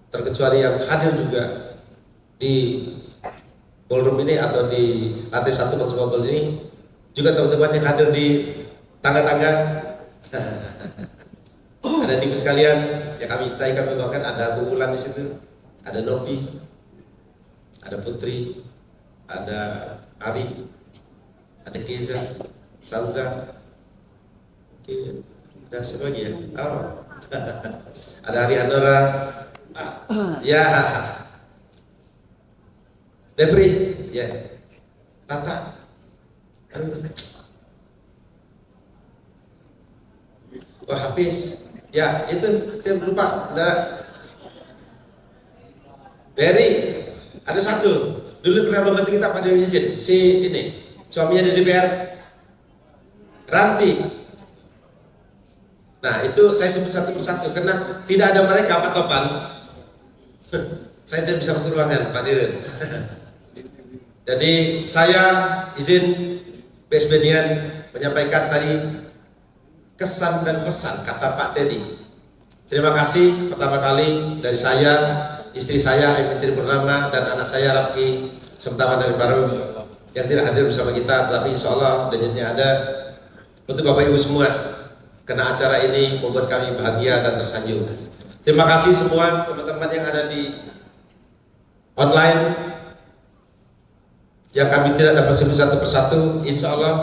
terkecuali yang hadir juga di ballroom ini atau di lantai 1 Bonus Bubble ini, juga teman-teman yang hadir di tangga-tangga. Ada ibu sekalian yang kami cintai, kami banggakan. Ada Bu Ulan di situ, ada Nopi, ada Putri, ada Ari, ada Keza, Sanza, oke, ada siapa lagi ya? Oh, ada Ari Anora, ya, Depri, ya, Tata, wah habis, ya itu lupa, ada Berry, ada satu, dulu pernah membantu kita pada izin, si ini, suaminya di DPR, Ranti. Nah itu saya sebut satu persatu, karena tidak ada mereka Pak Topan, saya tidak bisa masuk ruangan Pak Dirjen. Jadi saya izin BSB-nian menyampaikan tadi kesan dan pesan kata Pak Teddy. Terima kasih pertama kali dari saya, istri saya Imitri Purnama, dan anak saya Rapki Semtaman dari Baru yang tidak hadir bersama kita, tetapi insya Allah denyutnya ada. Untuk Bapak Ibu semua, karena acara ini membuat kami bahagia dan tersanjung. Terima kasih semua teman-teman yang ada di online, yang kami tidak dapat sebut satu persatu. Insya Allah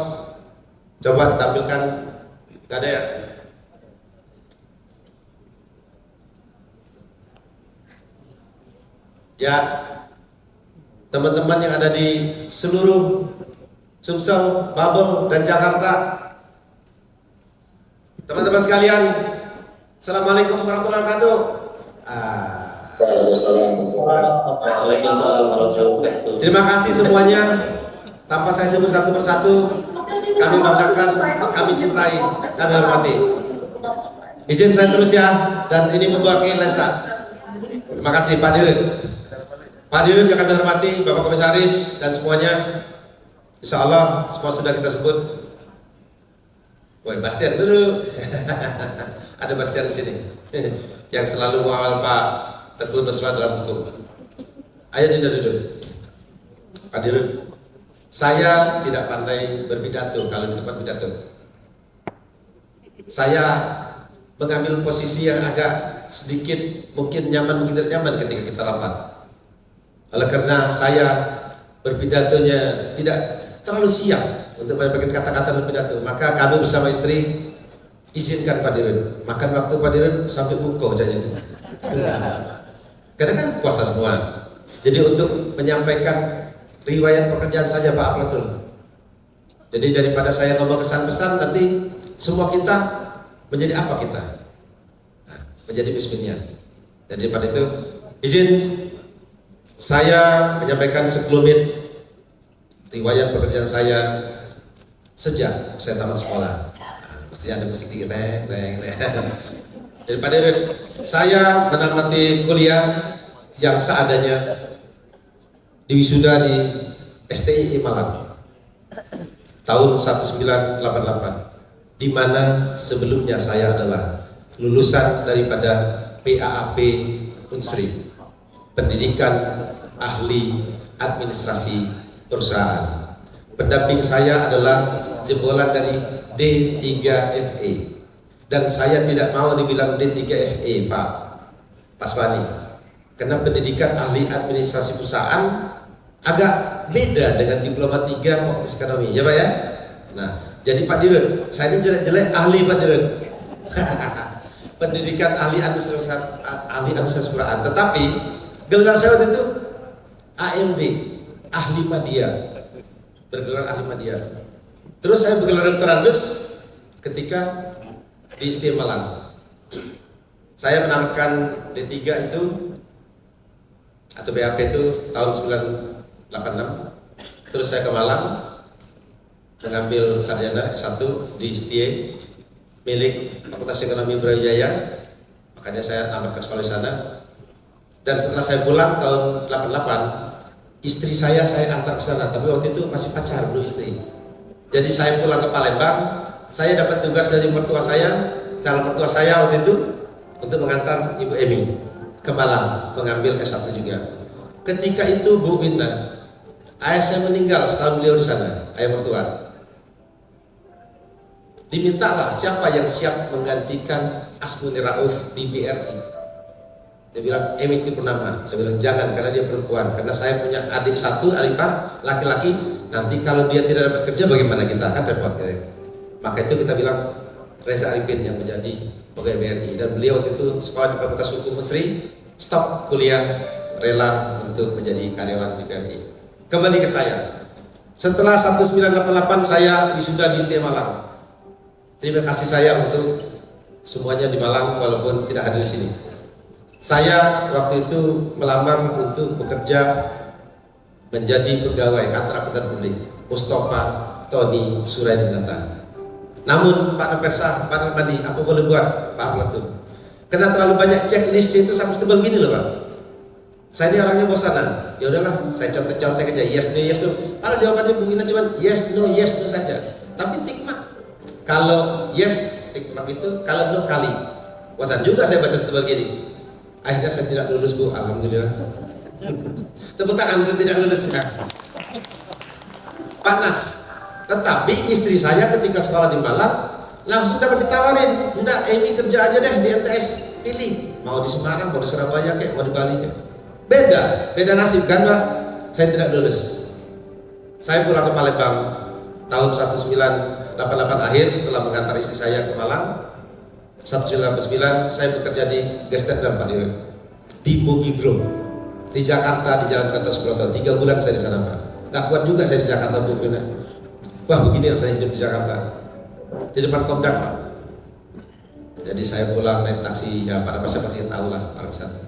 coba ditampilkan. Gak ada ya? Ya, teman-teman yang ada di seluruh Sumsel, Babel, dan Jakarta, teman-teman sekalian, Assalamualaikum warahmatullahi wabarakatuh. Terima kasih semuanya. Tanpa saya sebut satu persatu, kami banggakan, kami cintai, kami hormati. Izin saya terus ya, dan ini mewakili lensa. Terima kasih Pak Dirjen. Pak Dirjen yang kami hormati, Bapak Komisaris dan semuanya. Insya Allah semua sudah kita sebut. Woi Bastian dulu. Ada Bastian di sini yang selalu mengawal Pak Teguh Nasrullah dalam hukum. Ayo duduk. Pak Dirjen, saya tidak pandai berpidato kalau di tempat pidato. Saya mengambil posisi yang agak sedikit mungkin nyaman, mungkin tidak nyaman ketika kita rapat. Oleh karena saya berpidatonya tidak terlalu siap untuk menyampaikan kata-kata dalam pidato, maka kami bersama istri izinkan Pak Dirjen makan waktu Pak Dirjen sampai buka wajahnya itu. Karena kan puasa semua. Jadi untuk menyampaikan riwayat pekerjaan saja Pak Aflatun. Jadi daripada saya ngomong kesan pesan, nanti semua kita menjadi apa kita? Nah, menjadi bismillah. Jadi pada itu izin saya menyampaikan sekelumit riwayat pekerjaan saya sejak saya tamat sekolah. Mesti ada musik dikit, Jadi Pak Dirut, saya menamati kuliah yang seadanya di wisuda di STII Malang tahun 1988, di mana sebelumnya saya adalah lulusan daripada PAAP Unsri, pendidikan ahli administrasi perusahaan. Pendamping saya adalah jebolan dari D3FE, dan saya tidak mau dibilang D3FE Pak Paswani, karena pendidikan ahli administrasi perusahaan agak beda dengan diploma 3 fakultas ekonomi, ya Pak ya. Nah, jadi Pak Dirut, saya ini jelek-jelek ahli Pak Dirut. Pendidikan ahli administrasi perusahaan, tetapi gelar saya waktu itu AMB, ahli media, bergelar ahli media. Terus saya bergelar doktorandus ketika di STII Malang. Saya menamatkan D3 itu atau BAP itu tahun 1986. Terus saya ke Malang mengambil sarjana S1 di STIE milik Fakultas Ekonomi Brawijaya. Makanya saya namatkan sekolah di sana. Dan setelah saya pulang tahun 88, istri saya antar ke sana, tapi waktu itu masih pacar, belum istri. Jadi saya pulang ke Palembang, saya dapat tugas dari mertua saya, calon mertua saya waktu itu, untuk mengantar Ibu Emi ke Malang mengambil S1 juga. Ketika itu Bu Winda, ayah saya meninggal setahun beliau di sana, ayah mertua. Dimintalah siapa yang siap menggantikan Asmuni Rauf di BRI. Dia bilang Emi Purnama. Saya bilang jangan, karena dia perempuan. Karena saya punya adik satu, adik ipar laki-laki. Nanti kalau dia tidak dapat kerja bagaimana kita, kan repot ya. Maka itu kita bilang Reza Arifin yang menjadi pegawai BRI, dan beliau waktu itu sekolah di Fakultas Hukum Unsri, stop kuliah, rela untuk menjadi karyawan di BRI. Kembali ke saya. Setelah 1988 saya wisuda di STIE Malang. Terima kasih saya untuk semuanya di Malang walaupun tidak hadir di sini. Saya waktu itu melamar untuk bekerja menjadi pegawai kantor akuntan publik Mustafa Tony Suraidinata. Namun Pak Napersa, Pak Namadi, apa boleh buat Pak Platun? Karena terlalu banyak checklist itu sampai tebal gini loh Pak. Saya ini orangnya bosanan. Ya udahlah, saya contek-contek aja yes no. Kalau jawabannya mungkin cuma yes no saja. Tapi tikmak. Kalau yes tikmak itu, kalau no kali. Bosan juga saya baca setebal gini. Akhirnya saya tidak lulus Bu, alhamdulillah. Tepuk tangan untuk tidak lulus ya. Panas. Tetapi istri saya ketika sekolah di Malang langsung dapat ditawarin, udah Emi kerja aja deh di MTS, pilih mau di Semarang, mau di Surabaya kayak, mau di Bali kayak. Beda nasib kan Pak. Saya tidak lulus. Saya pulang ke Palembang tahun 1988 akhir setelah mengantar istri saya ke Malang. 1989 saya bekerja di Gestender Pak Dirut, di Bugigrum, di Jakarta, di Jalan Gatot Subroto. 3 bulan saya di sana Pak. Gak kuat juga saya di Jakarta Bu. Wah begini rasanya hidup di Jakarta, di depan Komdak Pak. Jadi saya pulang naik taksi, ya Pak Napersa pasti tahu lah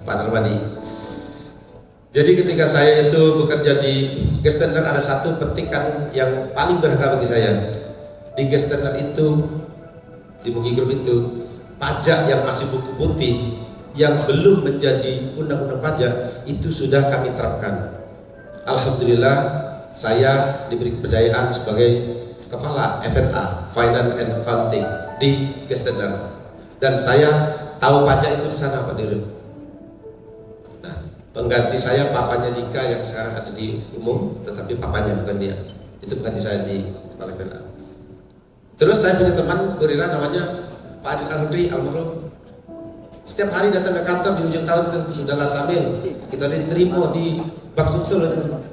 Pak Narmadi. Jadi ketika saya itu bekerja di Gestender, ada satu petikan yang paling berharga bagi saya. Di Gestender itu, di Bugigrum itu, pajak yang masih buku putih, yang belum menjadi undang-undang pajak, itu sudah kami terapkan. Alhamdulillah saya diberi kepercayaan sebagai kepala FNA, Finance and Accounting di Gestender, dan saya tahu pajak itu di sana Pak Dirut. Nah, pengganti saya papanya Dika yang sekarang ada di umum, tetapi papanya bukan dia. Itu pengganti saya di kepala FNA. Terus saya punya teman Burira namanya Pak Adil Al-Hudri almarhum. Setiap hari datang ke kantor di ujung tahun itu, sudahlah Samil, kita diterima di Bank Sumsel itu.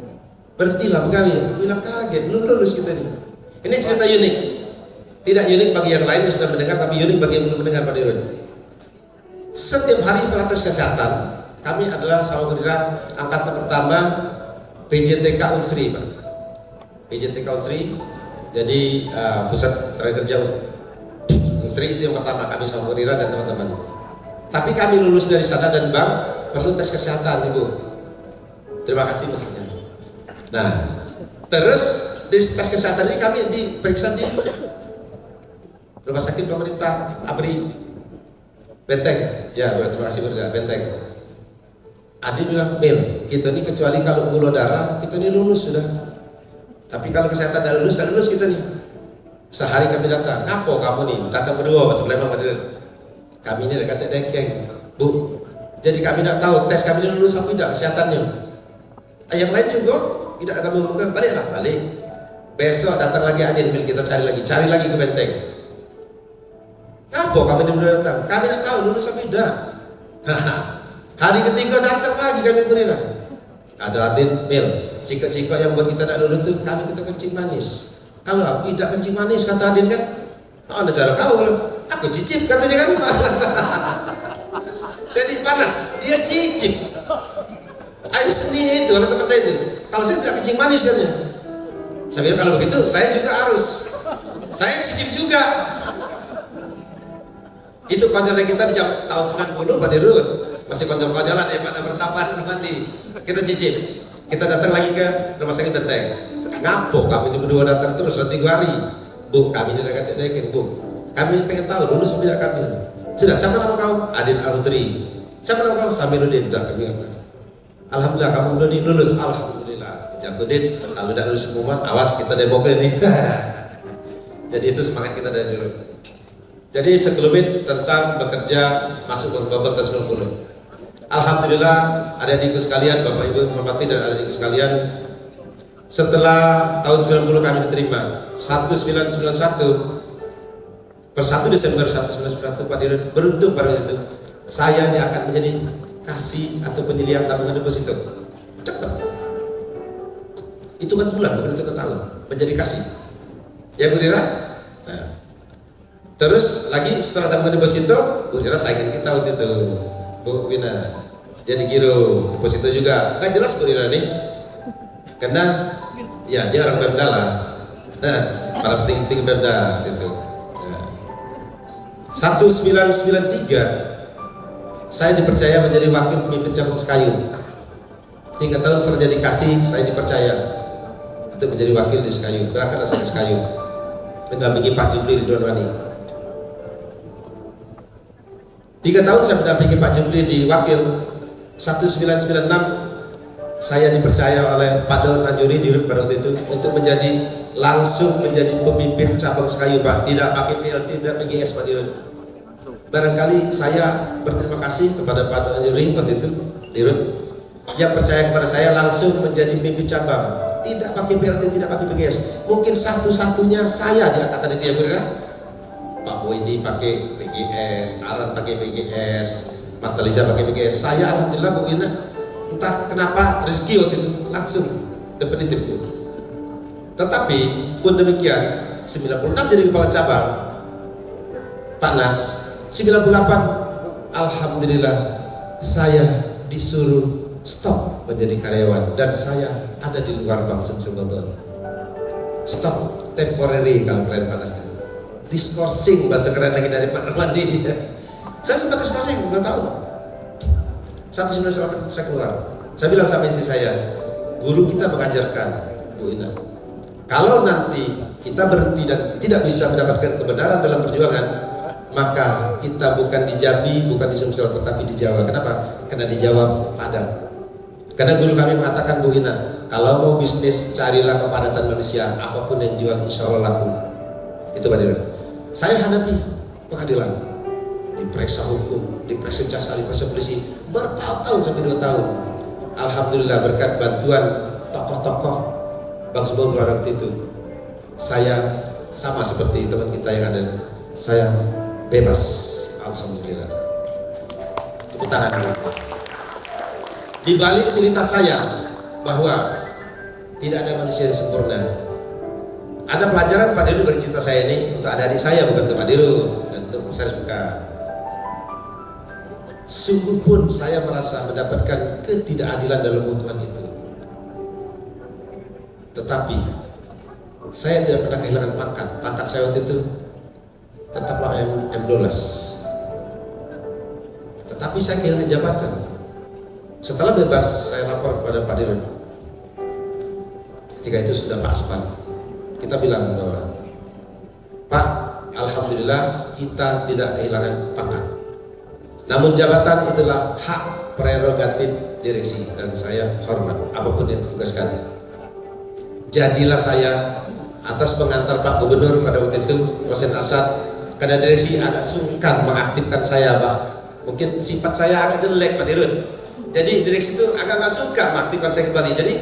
Berhentilah pegawai, bilang kaget, belum lulus kita ini. Ini cerita unik, tidak unik bagi yang lain yang sudah mendengar, tapi unik bagi yang belum mendengar Pak Dirut. Setiap hari setelah tes kesehatan, kami adalah sama Burira angkatan pertama PJTK Unsri Pak. PJTK Unsri, jadi pusat tenaga kerja Unsri itu yang pertama, kami sama Burira dan teman-teman. Tapi kami lulus dari sana dan Bang perlu tes kesehatan Ibu. Terima kasih maksudnya. Nah, terus di tes kesehatan ini kami diperiksa di rumah sakit pemerintah ABRI. Benteng, ya terima kasih Bunda, Benteng. Adi bilang, Mil, kita ini kecuali kalau gula darah, kita ini lulus sudah. Tapi kalau kesehatan tidak lulus kita nih. Sehari kami datang, ngapo kamu nih, datang berdua pas Palembang Madiun. Kami ini dekat Dekeng, Bu. Jadi kami tidak tahu tes kami ini lulus apa tidak kesehatannya. Yang lain juga tidak kami buka, balik. Besok datang lagi Adin, kita cari lagi ke Benteng. Ngapo kami ini belum datang? Kami tidak tahu lulus apa tidak. Hari ketiga datang lagi kami beri lah. Ada Adin, Mil, sikap-sikap yang buat kita tidak lulus itu kami kita kencing manis. Kalau aku tidak kencing manis kata Adin kan, ada cara kau loh. Aku cicip katanya kan panas. Jadi panas, dia cicip. Air seni itu, anak teman saya itu. Kalau saya tidak kencing manis katanya. Saya bilang kalau begitu, saya juga harus. Saya cicip juga. Itu konjolan kita di tahun 90 Pak Dirut. Masih konjol-konjolan ya Pak, bersahabat nanti. Kita cicip. Kita datang lagi ke rumah sakit Benteng. Ngapo kami ini berdua datang terus 3 hari. Bu, kami ini dekat Dekeng, Bu. Kami pengen tahu lulus atau tidak kami. Sudah, siapa nama kau? Adin Al-Hudri. Siapa nama kau? Samiruddin. Kami alhamdulillah kamu udah lulus. Alhamdulillah. Jakudin, kalau tidak lulus pengumuman, awas kita demo ke ini. Jadi itu semangat kita dari dulu. Jadi sekelumit tentang bekerja masuk ke babak tahun 90. Alhamdulillah ada adikku sekalian, Bapak Ibu hormati dan adik-adikku sekalian. Setelah tahun 90 kami diterima 1991 per 1 Desember 1991 Pak Dirut beruntung pada waktu itu saya akan menjadi kasih atau penyediaan tabungan deposito. Cepat. Itu kan bulan bukan itu tahun menjadi kasih. Ya Bu Dira. Nah. Terus lagi setelah tabungan deposito, Bu Dira saingan kita waktu itu Bu Wina. Jadi giro deposito juga. Nggak jelas Bu Dira nih. Karena ya dia orang Pemda lah. Para petinggi Pemda gitu. 1993 saya dipercaya menjadi wakil pemimpin cabang Sekayu. 3 tahun setelah jadi kasih saya dipercaya untuk menjadi wakil di Sekayu. Berangkatlah saya ke Sekayu mendampingi Pak Jupli Ridwan Wani. 3 tahun saya mendampingi Pak Jupli di wakil. 1996 saya dipercaya oleh Pak Daud Najuri Dirut pada waktu itu untuk langsung menjadi pemimpin cabang Sekayu Pak, tidak pakai PLT, tidak PGS Pak Dirut. Barangkali saya berterima kasih kepada Pak Daud Najuri waktu itu Dirut yang percaya kepada saya langsung menjadi pemimpin cabang, tidak pakai PLT, tidak pakai PGS. Mungkin satu-satunya saya di angkatan itu ya Bu Rira. Pak Boydi pakai PGS, Aran pakai PGS, Martaliza pakai PGS. Saya alhamdulillah Bu Ina entah kenapa rezeki waktu itu langsung definitif Bu. Tetapi pun demikian 96 jadi kepala cabang Pak Nas, 98 alhamdulillah saya disuruh stop menjadi karyawan dan saya ada di luar Bank Sumsel Bogor. Stop temporary kalau keren Pak Nas. Diskorsing bahasa keren lagi dari Pak Nurmandi. Saya sempat diskorsing 2 tahun. 1998 saya keluar. Saya bilang sama istri saya, guru kita mengajarkan Bu Ina, kalau nanti kita berhenti dan tidak bisa mendapatkan kebenaran dalam perjuangan, maka kita bukan di Jambi, bukan di Sumsel, tetapi di Jawa. Kenapa? Karena di Jawa padat. Karena guru kami mengatakan Bu Ina, kalau mau bisnis carilah kepadatan manusia, apapun yang jual insya Allah laku. Itu Pak Dirut. Saya hadapi pengadilan, diperiksa hukum, diperiksa jasa, diperiksa polisi bertahun-tahun sampai 2 tahun. Alhamdulillah berkat bantuan tokoh-tokoh Bang Subang waktu itu, saya sama seperti teman kita yang ada, saya bebas. Alhamdulillah. Tepuk tangan dulu. Di balik cerita saya bahwa tidak ada manusia yang sempurna, ada pelajaran Pak Dirut dari cerita saya ini untuk adik-adik saya, bukan untuk Pak Dirut dan untuk saya suka. Sungguh pun saya merasa mendapatkan ketidakadilan dalam hukuman itu. Tetapi saya tidak pernah kehilangan pangkat. Pangkat saya waktu itu tetaplah M12. Tetapi saya kehilangan jabatan. Setelah bebas saya lapor kepada Pak Dirut. Ketika itu sudah Pak Asman. Kita bilang bahwa Pak, alhamdulillah kita tidak kehilangan pangkat. Namun jabatan itulah hak prerogatif direksi dan saya hormat apapun yang ditugaskan. Jadilah saya atas pengantar Pak Gubernur pada waktu itu, Rosen Asad, karena direksi agak sungkan mengaktifkan saya, Pak. Mungkin sifat saya agak jelek, Pak Dirut. Jadi direksi itu agak nggak suka mengaktifkan saya kembali. Jadi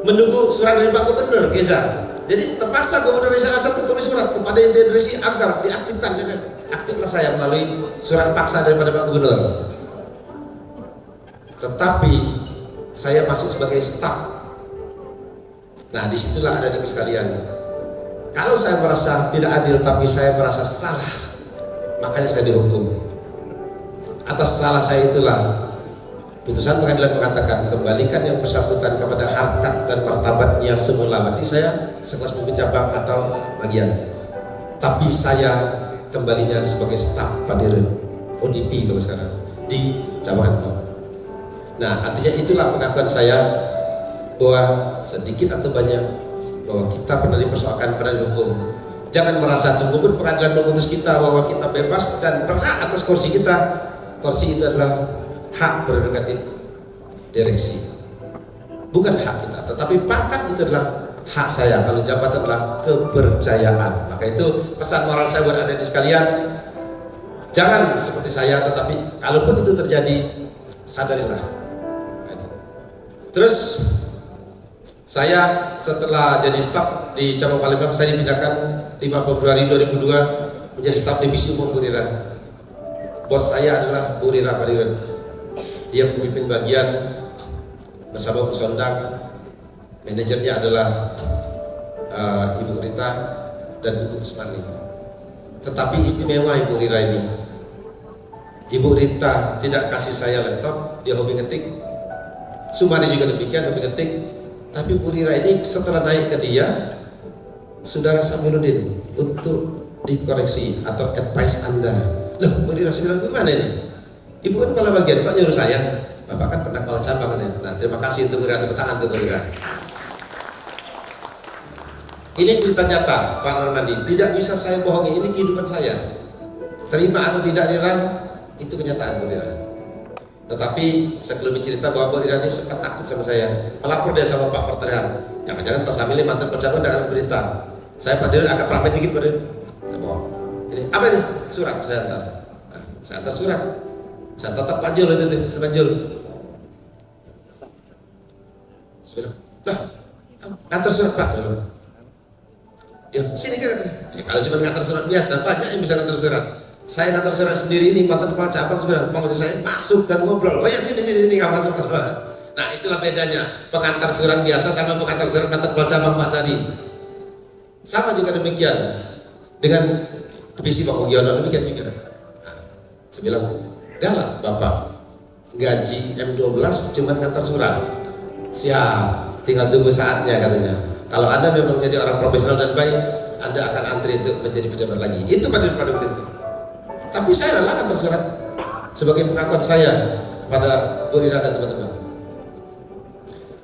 menunggu surat dari Pak Gubernur, Keza. Jadi terpaksa Gubernur Rosen Asad tulis surat kepada direksi agar diaktifkan. Aktiflah saya melalui surat paksa daripada Pak Gubernur. Tetapi saya masuk sebagai staf. Nah, disitulah ada di sekalian. Kalau saya merasa tidak adil tapi saya merasa salah, makanya saya dihukum. Atas salah saya itulah putusan pengadilan mengatakan kembalikan yang bersangkutan kepada harkat dan martabatnya semula. Berarti saya sekelas pemimpin cabang atau bagian. Tapi saya kembalinya sebagai staf Padirut ODP kalau sekarang di cabang. Nah, artinya itulah pengakuan saya bahwa sedikit atau banyak bahwa kita pernah dipersoalkan, pernah dihukum. Jangan merasa cukup pengadilan memutus kita bahwa kita bebas dan berhak atas kursi kita. Kursi itu adalah hak prerogatif direksi, bukan hak kita. Tetapi pangkat itu adalah hak saya. Kalau jabatan adalah kepercayaan. Maka itu pesan moral saya buat adik-adik sekalian, jangan seperti saya, tetapi kalaupun itu terjadi, sadarilah. Terus saya setelah jadi staf di cabang Palembang, saya dipindahkan 5 Februari 2002 menjadi staf divisi umum Bu Rira. Bos saya adalah Bu Rira Padirut. Dia pemimpin bagian bersama Bu Sondang. Manajernya adalah Ibu Rita dan Ibu Usmani. Tetapi istimewa Ibu Rira ini. Ibu Rita tidak kasih saya laptop, dia hobi ngetik. Sumani juga demikian, hobi ngetik. Tapi Bu Rira ini setelah naik ke dia, Saudara Samiruddin, untuk dikoreksi atau advice Anda. Loh, Bu Rira saya bilang, gimana ini? Ibu kan kepala bagian, kok nyuruh saya? Bapak kan pernah kepala cabang katanya. Nah, terima kasih untuk Bu Rira, tepuk tangan untuk Bu Rira. Ini cerita nyata, Pak Normandi. Tidak bisa saya bohongi, ini kehidupan saya. Terima atau tidak Rira, itu kenyataan Bu Rira. Tetapi sebelum cerita bahwa Bu Rira ini sempat takut sama saya, melapor dia sama Pak Pertarian. Jangan-jangan Pak Samili mantan pejabat dengan berita. Saya Pak Dirut agak peramen dikit Pak Dirut. Saya bawa. Ini apa ini? Surat saya antar. Nah, saya antar surat. Saya tetap panjul itu, panjul. Sebenarnya, lah, antar surat Pak. Ya, sini kan. Ya, kalau cuma ngantar surat biasa, banyak yang bisa ngantar surat. Saya ngantar surat sendiri ini, mantan kepala cabang sebenarnya. Mau saya masuk dan ngobrol. Oh ya sini nggak masuk. Nah itulah bedanya pengantar surat biasa sama pengantar surat mantan kepala cabang Pak Sadi. Sama juga demikian dengan divisi Pak Mugiono demikian juga. Nah, saya bilang, enggak lah Bapak, gaji M12 cuma ngantar surat. Siap, tinggal tunggu saatnya katanya. Kalau Anda memang jadi orang profesional dan baik, Anda akan antri untuk menjadi pejabat lagi. Itu pada waktu itu. Tapi saya rela ngantar surat sebagai pengakuan saya kepada Bu Rira dan teman-teman.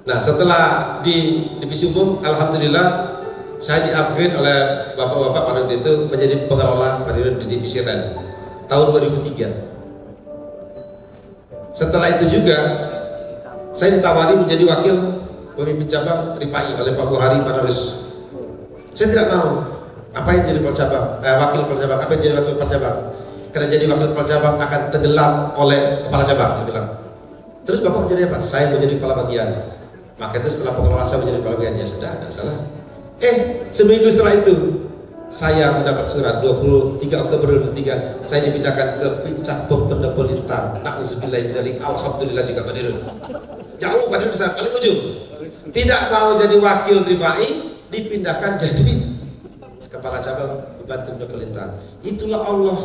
Nah setelah di divisi umum, alhamdulillah saya di-upgrade oleh bapak-bapak pada waktu itu menjadi pengelola Padirut di divisi REN tahun 2003. Setelah itu juga saya ditawari menjadi wakil pemimpin cabang RIPAI oleh Pak Buhari Manarus. Saya tidak mau. Apain jadi kepala cabang, wakil kepala cabang, apain jadi wakil kepala cabang? Karena jadi wakil kepala cabang akan tenggelam oleh kepala cabang, saya bilang. Terus Bapak jadi apa? Saya mau jadi kepala bagian. Maka itu setelah pengelola saya menjadi kepala bagian, ya sudah, tidak salah. Seminggu setelah itu saya mendapat surat 23 Oktober 2003 saya dipindahkan ke Cabang Pendopol Lintang. Na'udzubillah min dzalik. Alhamdulillah juga Padirut. Jauh Padirut di sana paling ujung. Tidak mau jadi wakil RIPAI, dipindahkan jadi kepala cabang pembantu Pendopol Lintang. Itulah Allah.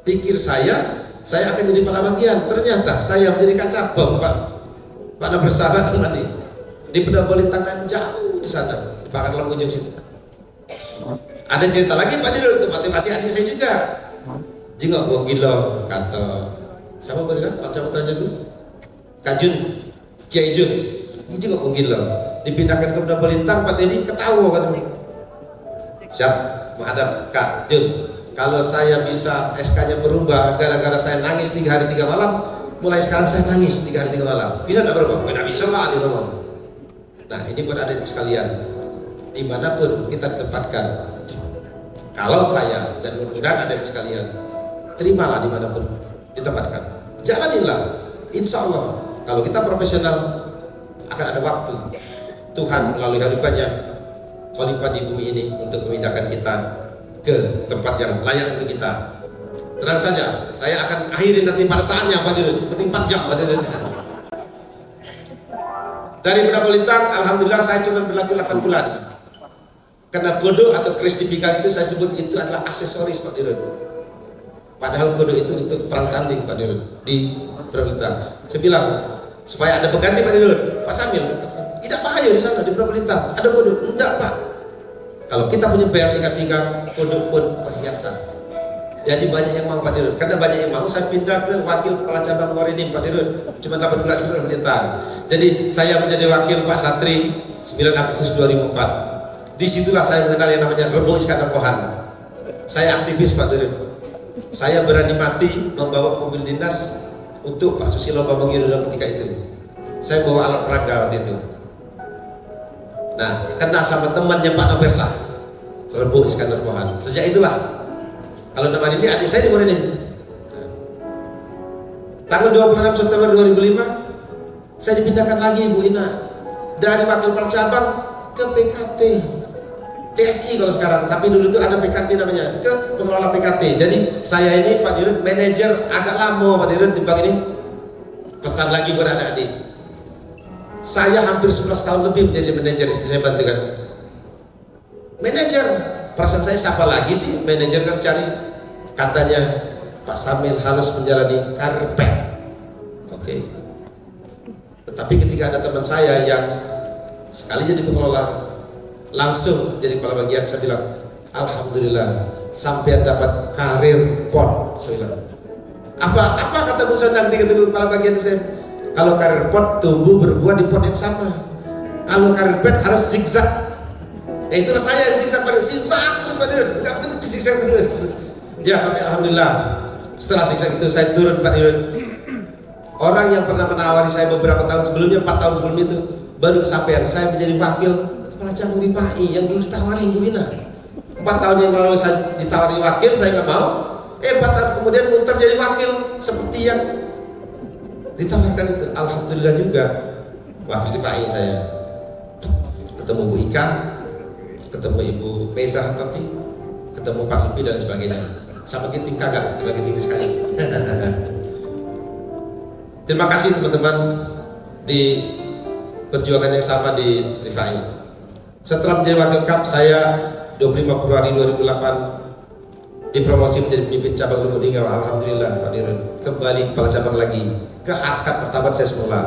Pikir saya akan jadi kepala bagian. Ternyata saya menjadi kacabang Pak bersahabat nanti di Pendopol Lintang dan jauh di sana di Pakarlang ujung situ. Ada cerita lagi Pak Dirut itu motivasi adik saya juga. Jengok gua gila kata siapa berilah Pak Cabang Terjun Kajun Kiai Jun. Ini juga gua gila dipindahkan ke Pendopol Lintang Pak Teddy ketawa katanya. Siap menghadap Kak Jun. kalau saya bisa SK-nya berubah gara-gara saya nangis 3 hari 3 malam, mulai sekarang saya nangis 3 hari 3 malam, bisa nggak berubah? Nggak bisa lah gitu. Nah ini buat adik sekalian, dimanapun kita ditempatkan, kalau saya dan mudah-mudahan adik sekalian, terimalah dimanapun ditempatkan, jalanilah. Insya Allah kalau kita profesional akan ada waktu Tuhan melalui hadapannya khalifah di bumi ini untuk memindahkan kita ke tempat yang layak untuk kita. Tenang saja, saya akan akhiri nanti pada saatnya Pak Dirut, penting 4 jam Pak Dirut. Dari Bunda Polintang, alhamdulillah saya cuma berlaku 8 bulan. Karena kodok atau kris di pinggang itu saya sebut itu adalah aksesoris Pak Dirut. Padahal kodok itu untuk perang tanding Pak Dirut di Bunda Polintang. Saya bilang supaya ada pengganti Pak Dirut, Pak Samil, tidak bahaya di sana di Bunda Polintang ada kodok. Enggak Pak. Kalau kita punya bel ikat pinggang, kodok pun perhiasan. Jadi banyak yang mau Pak Dirut. Karena banyak yang mau, saya pindah ke wakil kepala cabang Waringin Pak Dirut. Cuma 8 bulan sebelum pemerintahan. Jadi saya menjadi wakil Pak Satri 9 Agustus 2004. Disitulah saya mengenal yang namanya Rebo Iskandar Pohan. Saya aktivis Pak Dirut. Saya berani mati membawa mobil dinas untuk Pak Susilo Bambang Yudhoyono ketika itu. Saya bawa alat peraga waktu itu. Nah, kena sama temannya Pak Nopersa, Rebo Iskandar Pohan. Sejak itulah, kalau nama ini adik saya di Waringin. Tanggal 26 September 2005, saya dipindahkan lagi Bu Ina dari wakil kepala cabang ke PKT, TSI kalau sekarang, tapi dulu itu ada PKT namanya, ke pengelola PKT. Jadi saya ini Pak Dirut manajer agak lama Pak Dirut di bank ini. Pesan lagi buat adik-adik. Saya hampir 11 tahun lebih menjadi manajer, istri saya bantu kan. Manajer, perasaan saya siapa lagi sih manajer kan cari. Katanya Pak Samil harus menjalani karpet. Oke. Tetapi ketika ada teman saya yang sekali jadi pengelola, langsung jadi kepala bagian, saya bilang, alhamdulillah sampai dapat karir pot. Saya bilang, apa kata Bu Sondang ketika kepala bagian saya? Kalau karir pot tumbuh berbuah di pot yang sama. Kalau karir pet harus zigzag. Itulah saya zigzag terus Pak Dirut, enggak betul zigzag terus. Ya, tapi alhamdulillah setelah zigzag itu saya turun Pak Dirut. Orang yang pernah menawari saya beberapa tahun sebelumnya, 4 tahun sebelum itu, baru kesampaian saya menjadi wakil kepala cabang di PAI yang dulu ditawari Bu Ina. 4 tahun yang lalu saya ditawari wakil, saya nggak mau. 4 tahun kemudian muter jadi wakil seperti yang ditawarkan itu. Alhamdulillah juga wakil di PAI saya ketemu Bu Ika, ketemu Ibu Meza Tati, ketemu Pak Lupi dan sebagainya. Sama Ginting kagak, terima Ginting sekali. Terima kasih teman-teman di perjuangan yang sama di Rifai. Setelah menjadi wakil kap, saya 25 Februari 2008 dipromosi menjadi pemimpin cabang Lubuk Linggau. Alhamdulillah Pak Dirut, kembali kepala cabang lagi ke harkat pertama saya semula.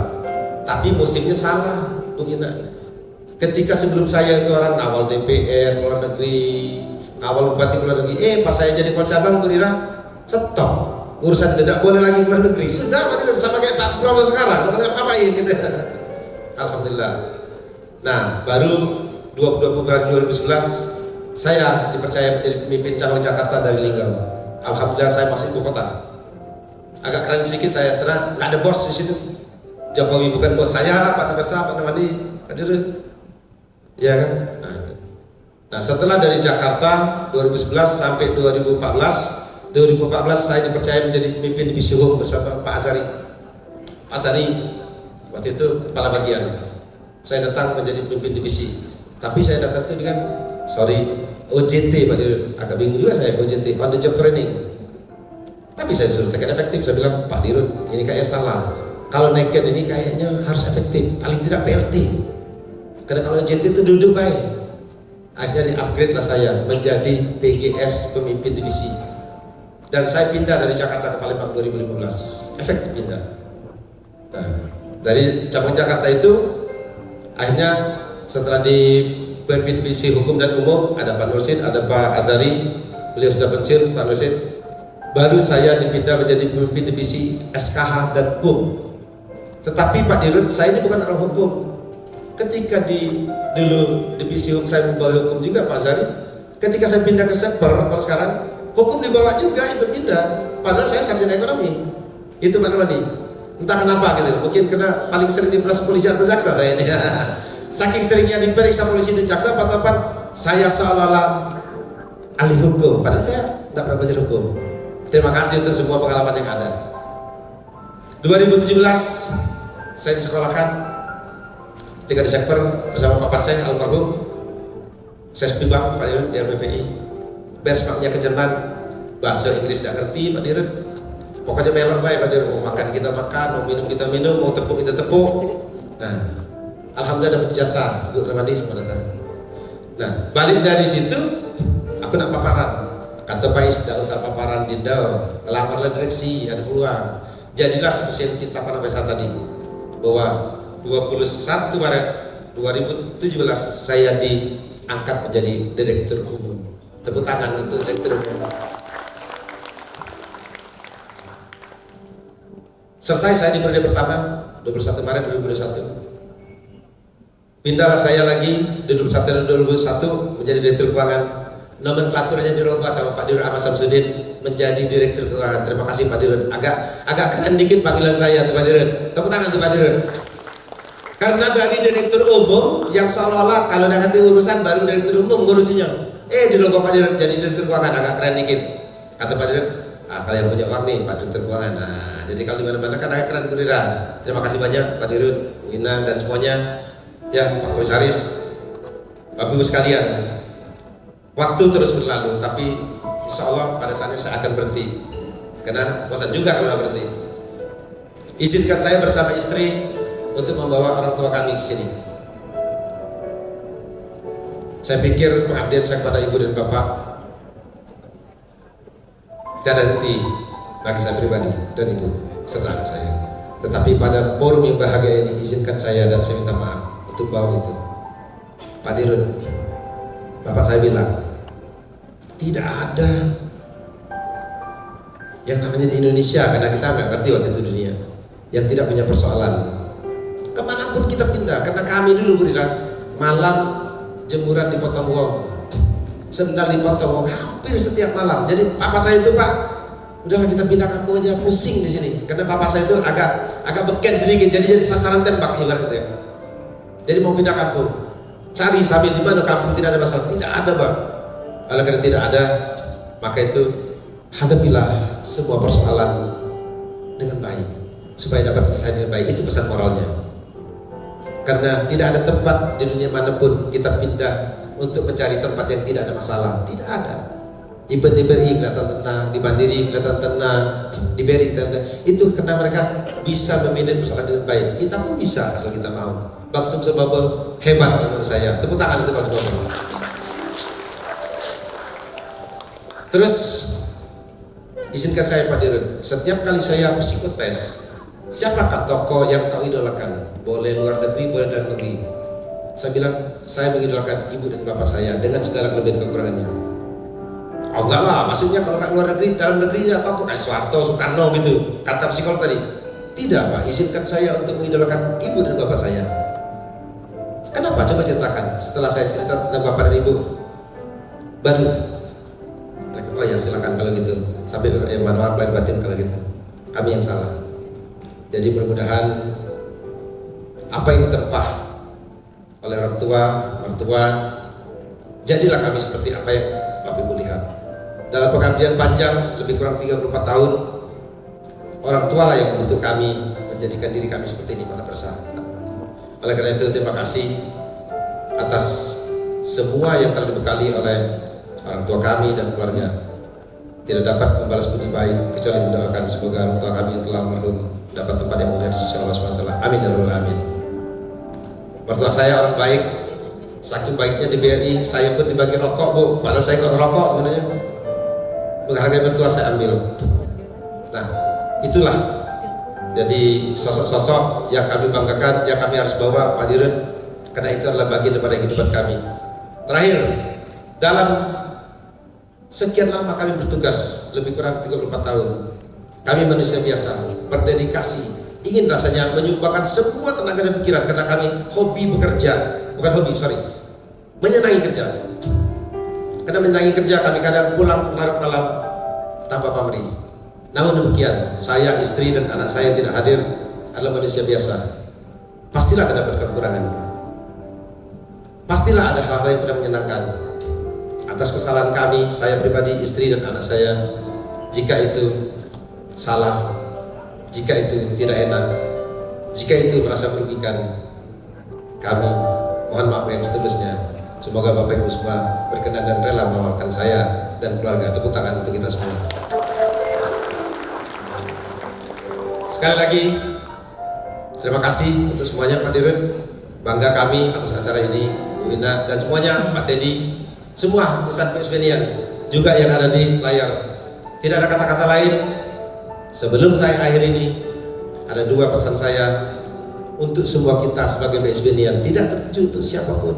Tapi musimnya salah Bu Ina. Ketika sebelum saya itu orang awal DPR luar negeri, awal bupati luar negeri, pas saya jadi kepala cabang Bu Ina stop, urusan tidak boleh lagi luar negeri. Sudah Pak Dirut, sama kayak Pak Prabowo sekarang, nggak ngapain gitu. Alhamdulillah. Nah, baru 22 Februari 2011 saya dipercaya menjadi pemimpin cabang Jakarta dari Linggau. Alhamdulillah saya masih ibu kota. Agak keren sedikit saya, terang nggak ada bos di situ. Jokowi bukan bos saya, Pak Nopersa, Pak Namadi, hadir, ya kan? Nah, setelah dari Jakarta 2011 sampai 2014 saya dipercaya menjadi pemimpin divisi hukum bersama Pak Azari. Pak Azari waktu itu kepala bagian. Saya datang menjadi pemimpin divisi. Tapi saya datang itu dengan OJT Pak Dirut. Agak bingung juga saya OJT, on the job training. Tapi saya suruh tekan efektif. Saya bilang Pak Dirut ini kayaknya salah. Kalau neken ini kayaknya harus efektif. Paling tidak PLT. Karena kalau OJT itu duduk baik. Akhirnya di-upgrade lah saya menjadi PGS pemimpin divisi. Dan saya pindah dari Jakarta ke Palembang 2015. Efektif pindah. Nah, dari cabang Jakarta itu akhirnya setelah di pemimpin divisi hukum dan umum ada Pak Nursid, ada Pak Azari, beliau sudah pensiun Pak Nursid. Baru saya dipindah menjadi pemimpin divisi SKH dan hukum. Tetapi Pak Dirut, saya ini bukan orang hukum. Ketika dulu divisi hukum saya membawa hukum juga Pak Azari. Ketika saya pindah ke Sekber, kalau sekarang hukum dibawa juga itu pindah. Padahal saya sarjana ekonomi. Itu Pak Nurwani. Entah kenapa gitu. Mungkin karena paling sering diperiksa polisi atau jaksa saya ini. Saking seringnya diperiksa polisi dan jaksa, Pak, saya seolah-olah ahli hukum. Padahal saya nggak pernah belajar hukum. Terima kasih untuk semua pengalaman yang ada. 2017 saya disekolahkan 3 Desember bersama Papa saya almarhum. Saya sepimbang Pak Dirut di RPPI. Benchmarknya ke Jerman, bahasa Inggris tidak ngerti Pak Dirut. Pokoknya melon baik Pak Dirut. Mau makan kita makan, mau minum kita minum, mau tepuk kita tepuk. Nah, alhamdulillah dapat jasa Bu Ramadi sama datang. Nah, balik dari situ aku nak paparan. Kata Pak Is, tidak usah paparan di Dau, ngelamarlah direksi, ada peluang. Jadilah seperti cerita Pak Nabi tadi, bahwa 21 Maret 2017 saya diangkat menjadi direktur umum. Tepuk tangan untuk direktur umum. Selesai saya di periode pertama 21 Maret 2021. Pindahlah saya lagi di 21 2021 menjadi direktur keuangan. Nomenklaturnya dirubah sama Pak Dirut Ahmad Samsudin menjadi direktur keuangan. Terima kasih Pak Dirut. Agak keren dikit panggilan saya tuh Pak Dirut. Tepuk tangan tuh Pak Dirut. Karena dari direktur umum yang seolah-olah kalau udah ngerti urusan baru direktur umum ngurusinya. Dirubah Pak Dirut jadi direktur keuangan, agak keren dikit. Kata Pak Dirut, kalau yang punya uang nih Pak direktur keuangan. Nah, jadi kalau di mana-mana kan agak keren berira. Terima kasih banyak Pak Dirut, Wina dan semuanya. Ya Pak Komisaris, Bapak Ibu sekalian. Waktu terus berlalu, tapi insya Allah pada saatnya saya akan berhenti. Karena bosan juga kalau berhenti. Izinkan saya bersama istri untuk membawa orang tua kami ke sini. Saya pikir pengabdian saya kepada ibu dan bapak tiada henti bagi saya pribadi dan ibu serta anak saya. Tetapi pada forum yang bahagia ini izinkan saya dan saya minta maaf untuk bawa itu. Pak Dirut, bapak saya bilang tidak ada yang namanya di Indonesia, karena kita nggak ngerti waktu itu dunia, yang tidak punya persoalan. Kemanapun kita pindah, karena kami dulu berita malam jemuran dipotong wong, sendal dipotong wong, hampir setiap malam. Jadi papa saya itu Pak, udahlah kita pindah kampung aja, pusing di sini. Karena papa saya itu agak beken sedikit, jadi sasaran tembak ibaratnya. Jadi mau pindah kampung, cari sambil di mana kampung tidak ada masalah, tidak ada Pak. Kalau karena tidak ada, maka itu hadapilah semua persoalan dengan baik supaya dapat diselesaikan dengan baik. Itu pesan moralnya. Karena tidak ada tempat di dunia manapun kita pindah untuk mencari tempat yang tidak ada masalah. Tidak ada. Di BRI kelihatan tenang, di Mandiri kelihatan tenang, di BRI kelihatan tenang. Itu karena mereka bisa memanage persoalan dengan baik. Kita pun bisa asal kita mau. Bang Sumsel Bubble hebat menurut saya. Tepuk tangan untuk Bang Sumsel Bubble. Terus izinkan saya Pak Dirut, setiap kali saya psikotes, siapakah tokoh yang kau idolakan? Boleh luar negeri, boleh dalam negeri. Saya bilang, saya mengidolakan ibu dan bapak saya dengan segala kelebihan kekurangannya. Oh enggak lah, maksudnya kalau nggak luar negeri, dalam negeri ya tokoh kayak Soeharto, Soekarno gitu, kata psikolog tadi. Tidak Pak, izinkan saya untuk mengidolakan ibu dan bapak saya. Kenapa? Coba ceritakan. Setelah saya cerita tentang bapak dan ibu, baru oh ya silakan kalau gitu. Sampai mohon maaf lahir batin kalau gitu. Kami yang salah. Jadi mudah-mudahan apa yang ditempah oleh orang tua, mertua, jadilah kami seperti apa yang Bapak Ibu lihat. Dalam pengabdian panjang lebih kurang 34 tahun, orang tua lah yang membentuk kami, menjadikan diri kami seperti ini pada persahabatan. Oleh karena itu terima kasih atas semua yang telah dibekali oleh orang tua kami dan keluarga. Tidak dapat membalas budi baik kecuali mendoakan semoga orang tua kami yang telah almarhum dapat tempat yang mulia di sisi Allah SWT. Amin ya rabbal alamin. Mertua saya orang baik, saking baiknya di BRI saya pun dibagi rokok Bu, padahal saya nggak ngerokok sebenarnya. Menghargai mertua saya ambil. Nah itulah jadi sosok-sosok yang kami banggakan, yang kami harus bawa Pak Dirut, karena itu adalah bagian daripada kehidupan kami. Terakhir, dalam sekian lama kami bertugas, lebih kurang 34 tahun. Kami manusia biasa, berdedikasi, ingin rasanya menyumbangkan semua tenaga dan pikiran karena kami hobi bekerja, menyenangi kerja. Karena menyenangi kerja kami kadang pulang larut malam tanpa pamrih. Namun demikian, saya, istri, dan anak saya tidak hadir adalah manusia biasa. Pastilah terdapat kekurangan. Pastilah ada hal-hal yang tidak menyenangkan. Atas kesalahan kami, saya pribadi, istri, dan anak saya, jika itu salah, jika itu tidak enak, jika itu merasa merugikan, kami mohon maaf yang seterusnya. Semoga Bapak Ibu semua berkenan dan rela memaafkan saya dan keluarga. Tepuk tangan untuk kita semua. Sekali lagi, terima kasih untuk semuanya Pak Dirut. Bangga kami atas acara ini, Bu Ina dan semuanya, Pak Teddy, semua insan PSBNian, juga yang ada di layar. Tidak ada kata-kata lain. Sebelum saya akhir ini, ada dua pesan saya untuk semua kita sebagai PSBNian, tidak tertuju untuk siapapun.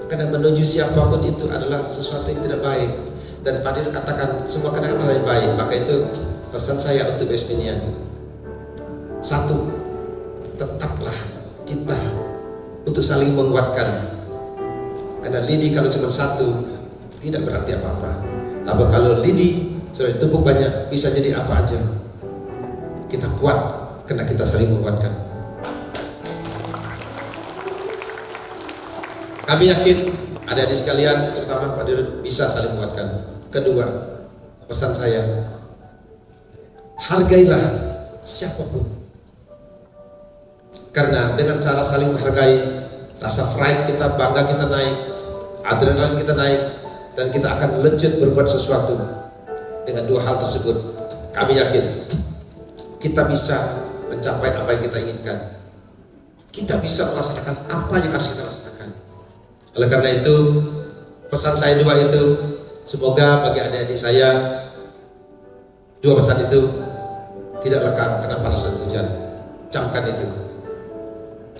Karena menuju siapapun itu adalah sesuatu yang tidak baik. Dan Pak Dirut katakan semua kenangan adalah yang baik. Maka itu pesan saya untuk PSBNian. Satu, tetaplah kita untuk saling menguatkan. Karena lidi kalau cuma satu tidak berarti apa-apa. Tapi kalau lidi sudah ditumpuk banyak, bisa jadi apa aja. Kita kuat karena kita saling menguatkan. Kami yakin adik-adik sekalian, terutama Pak Dirut, bisa saling menguatkan. Kedua, pesan saya, hargailah siapapun. Karena dengan cara saling menghargai, rasa pride kita, bangga kita naik, adrenalin kita naik, dan kita akan legit berbuat sesuatu. Dengan dua hal tersebut, kami yakin kita bisa mencapai apa yang kita inginkan. Kita bisa melaksanakan apa yang harus kita laksanakan. Oleh karena itu, pesan saya dua itu, semoga bagi adik-adik saya, dua pesan itu tidak lekang kena panas dan hujan. Camkan itu.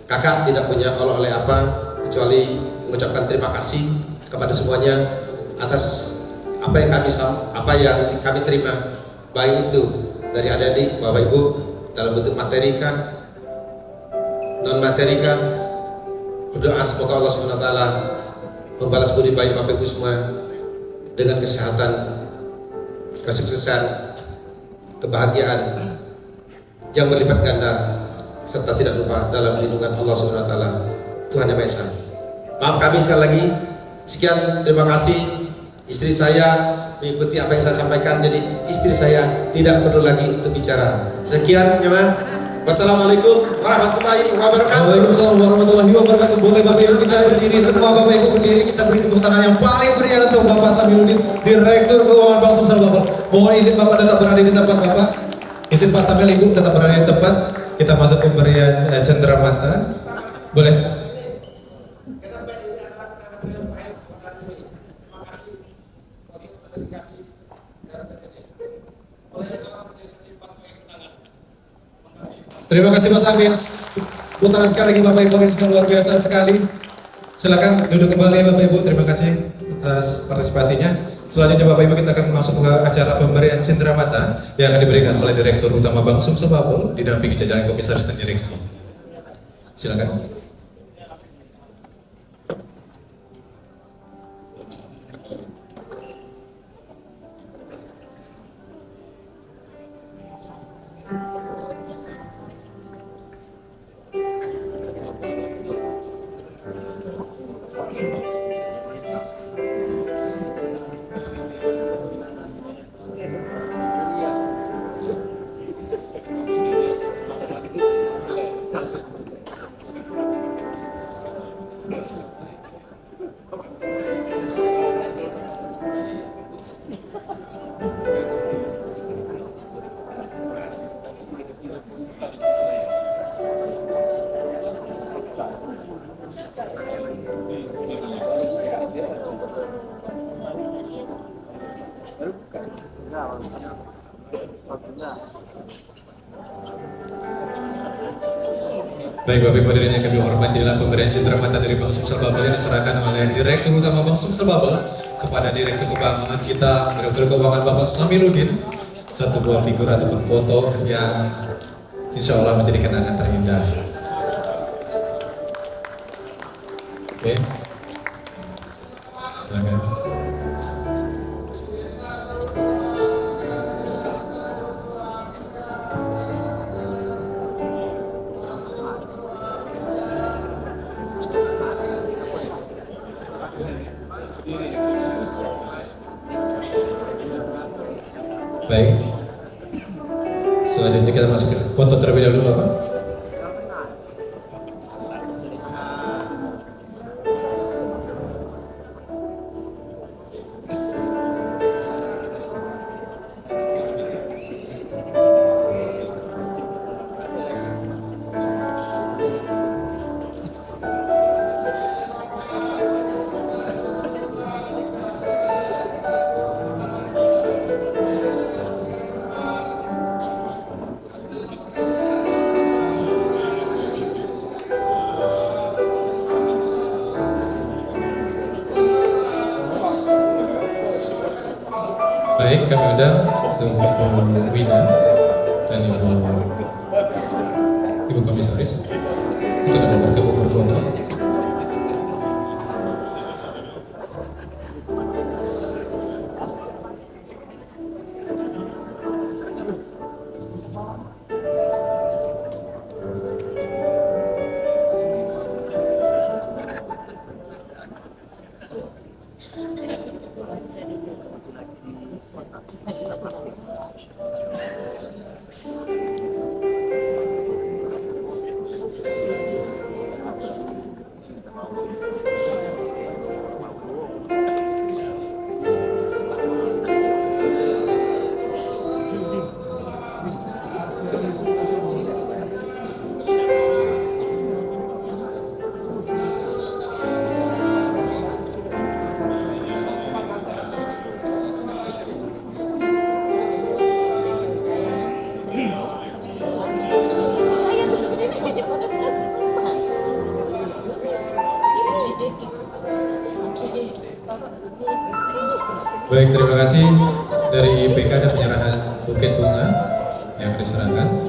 Kakak tidak punya oleh-oleh apa kecuali mengucapkan terima kasih kepada semuanya atas apa yang kami terima, baik itu dari adik-adik, Bapak Ibu, dalam bentuk materi kah, non materi kah. Berdoa semoga Allah SWT membalas budi baik Bapak Ibu semua dengan kesehatan, kesuksesan, kebahagiaan yang berlipat ganda, serta tidak lupa dalam lindungan Allah SWT, Tuhan Yang Maha Esa. Maaf kami sekali lagi. Sekian, terima kasih. Istri saya mengikuti apa yang saya sampaikan, jadi istri saya tidak perlu lagi untuk bicara. Sekian, jemaah. Wassalamualaikum warahmatullahi wabarakatuh. Waalaikumsalam warahmatullahi wabarakatuh. Boleh Bapak Ibu kita berdiri semua, Bapak Ibu berdiri, kita beri tepuk tangan yang paling meriah untuk Bapak Samiluddin, Direktur Keuangan Bank Sumsel Bogor. Mohon izin Bapak tetap berada di tempat Bapak. Izin Pak Samil, Ibu tetap berada di tempat. Kita masuk pemberian cenderamata. Boleh. Terima kasih Mas Amir. Tepuk tangan sekali lagi Bapak Ibu yang luar biasa sekali. Silakan duduk kembali Bapak Ibu. Terima kasih atas partisipasinya. Selanjutnya Bapak Ibu kita akan masuk ke acara pemberian cenderamata yang akan diberikan oleh Direktur Utama Bank Sumsel Bogor didampingi jajaran komisaris dan direksi. Silakan. Baik Bapak Ibu hadirin yang kami hormati, dalam pemberian cenderamata dari Bank Sumsel Bogor yang diserahkan oleh Direktur Utama Bank Sumsel Bogor kepada Direktur Keuangan kita, Direktur Keuangan Bapak Samiluddin, satu buah figur ataupun foto yang insya Allah menjadi kenangan terindah. Oke, silakan. Baik. Selanjutnya kita masuk ke foto terlebih dahulu, Bapak. Baik, kami undang untuk Ibu Wina dan Ibu Komisaris untuk dapat bergabung berfoto. Baik, terima kasih dari IPK dan penyerahan buket bunga yang diserahkan.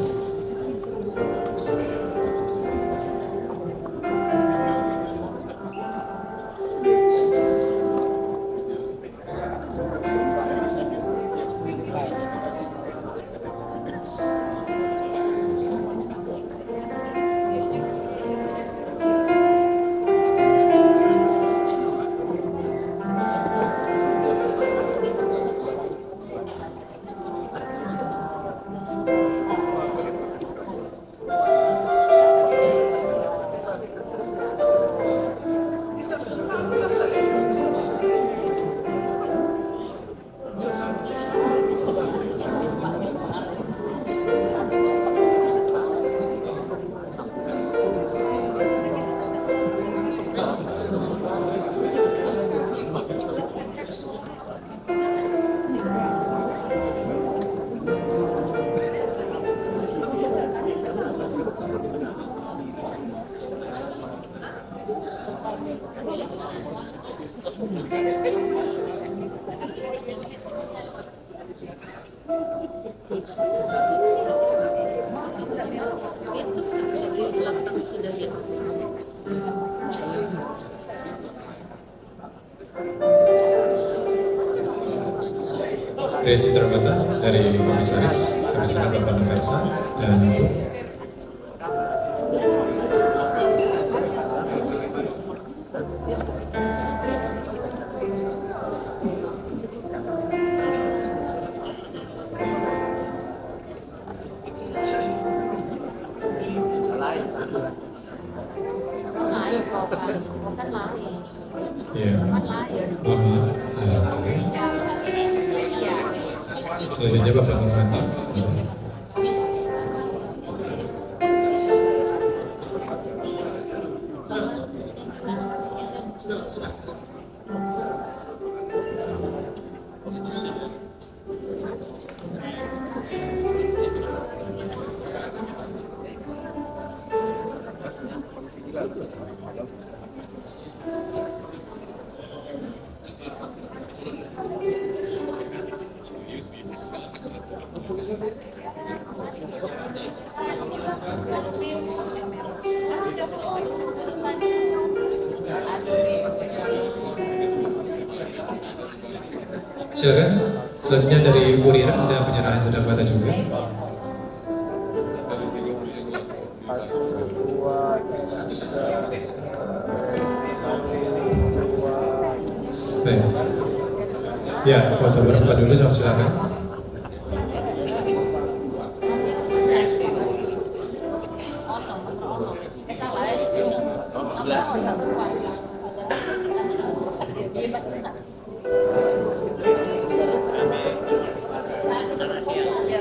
Pria Citra Bata dari Komisaris, kami silakan Bapak Noversa dan Ibu. Iya, mohon maaf. Selanjutnya Bapak Nurmanto. Silakan. Selanjutnya dari Bu Rira ada penyerahan sedang bata juga. Baik. Ya, foto berempat dulu, silakan.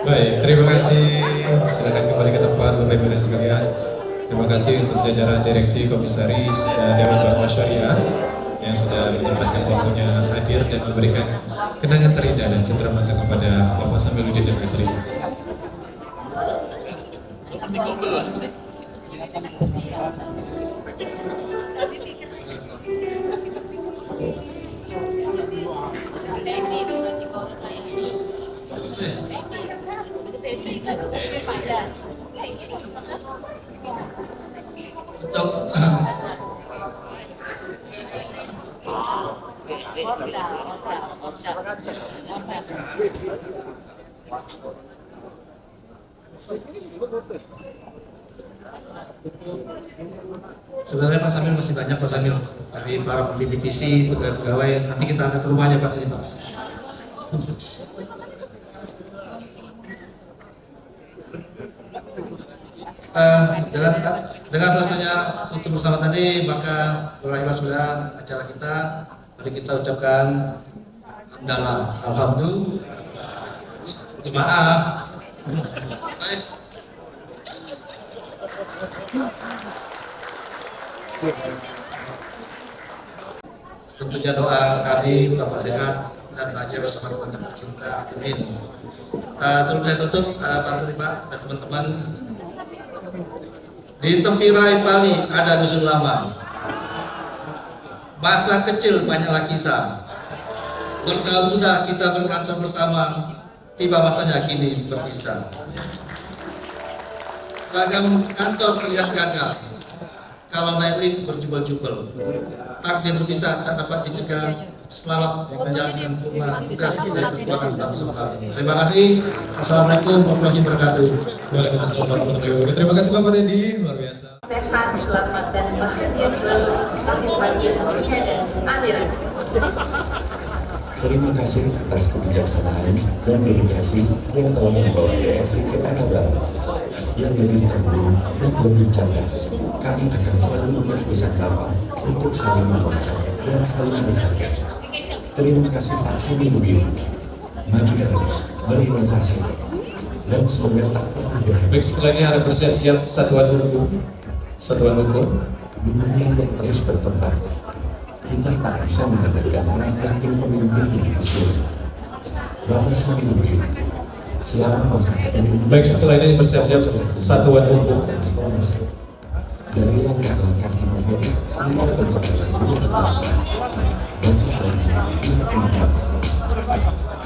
Baik, terima kasih. Silakan kembali ke tempat Bapak Ibu dan sekalian. Terima kasih untuk jajaran direksi, komisaris, dan Dewan Bank Syariah yang sudah menyempatkan waktunya hadir dan memberikan kenangan terindah dan cendera mata kepada Bapak Samiluddin dan istri. Untuk sebenarnya Pak Samil masih banyak Pak Samil dari para pemimpin divisi, pegawai. Nanti kita angkat ke rumahnya Pak ini Pak. Dengan selesainya untuk bersama tadi, maka berakhirlah sudah acara kita. Mari kita ucapkan hamdalah, alhamdulillah, jemaah. Baik. Tentunya doa kami Bapak sehat dan bahagia bersama keluarga tercinta. Amin. Sebelum saya tutup, Pak Terima dan teman-teman, di tepi Rai Pali ada dusun lama. Masa kecil banyaklah kisah. Bertahun sudah kita berkantor bersama. Tiba masanya kini berpisah. Seragam kantor terlihat gagal. Kalau naik lift berjubel-jubel. Takdir berpisah tak dapat dicegah. Selamat menjalankan purna tugas dan kekuatan bangsa kami. Terima kasih. Assalamualaikum warahmatullahi wabarakatuh. Waalaikumsalam warahmatullahi wabarakatuh. Terima kasih Bapak Dedi, luar biasa. Sehat, selamat dan bahagia selalu. Lahir batin dunia dan akhirat. Terima kasih atas kebijaksanaan dan dedikasi yang telah membawa PSI ke tanah baru yang lebih tangguh dan lebih cerdas. Kami akan selalu ingat pesan Bapak untuk saling menguatkan dan saling menghargai. Terima kasih Pak Samiluddin. Maju terus, berinovasi, dan semoga tak pernah berakhir. Baik, setelah ini ada bersiap-siap satuan hukum. Satuan hukum. Dunia yang terus berkembang. Kita tak bisa mengatakan ranking pemimpin divisi. Bapak Samiluddin, selama masa kepemimpinan. Baik, setelah ini bersiap-siap satuan hukum. Dari langkah-langkah inovatif hingga pencapaian dunia bangsa. Bagi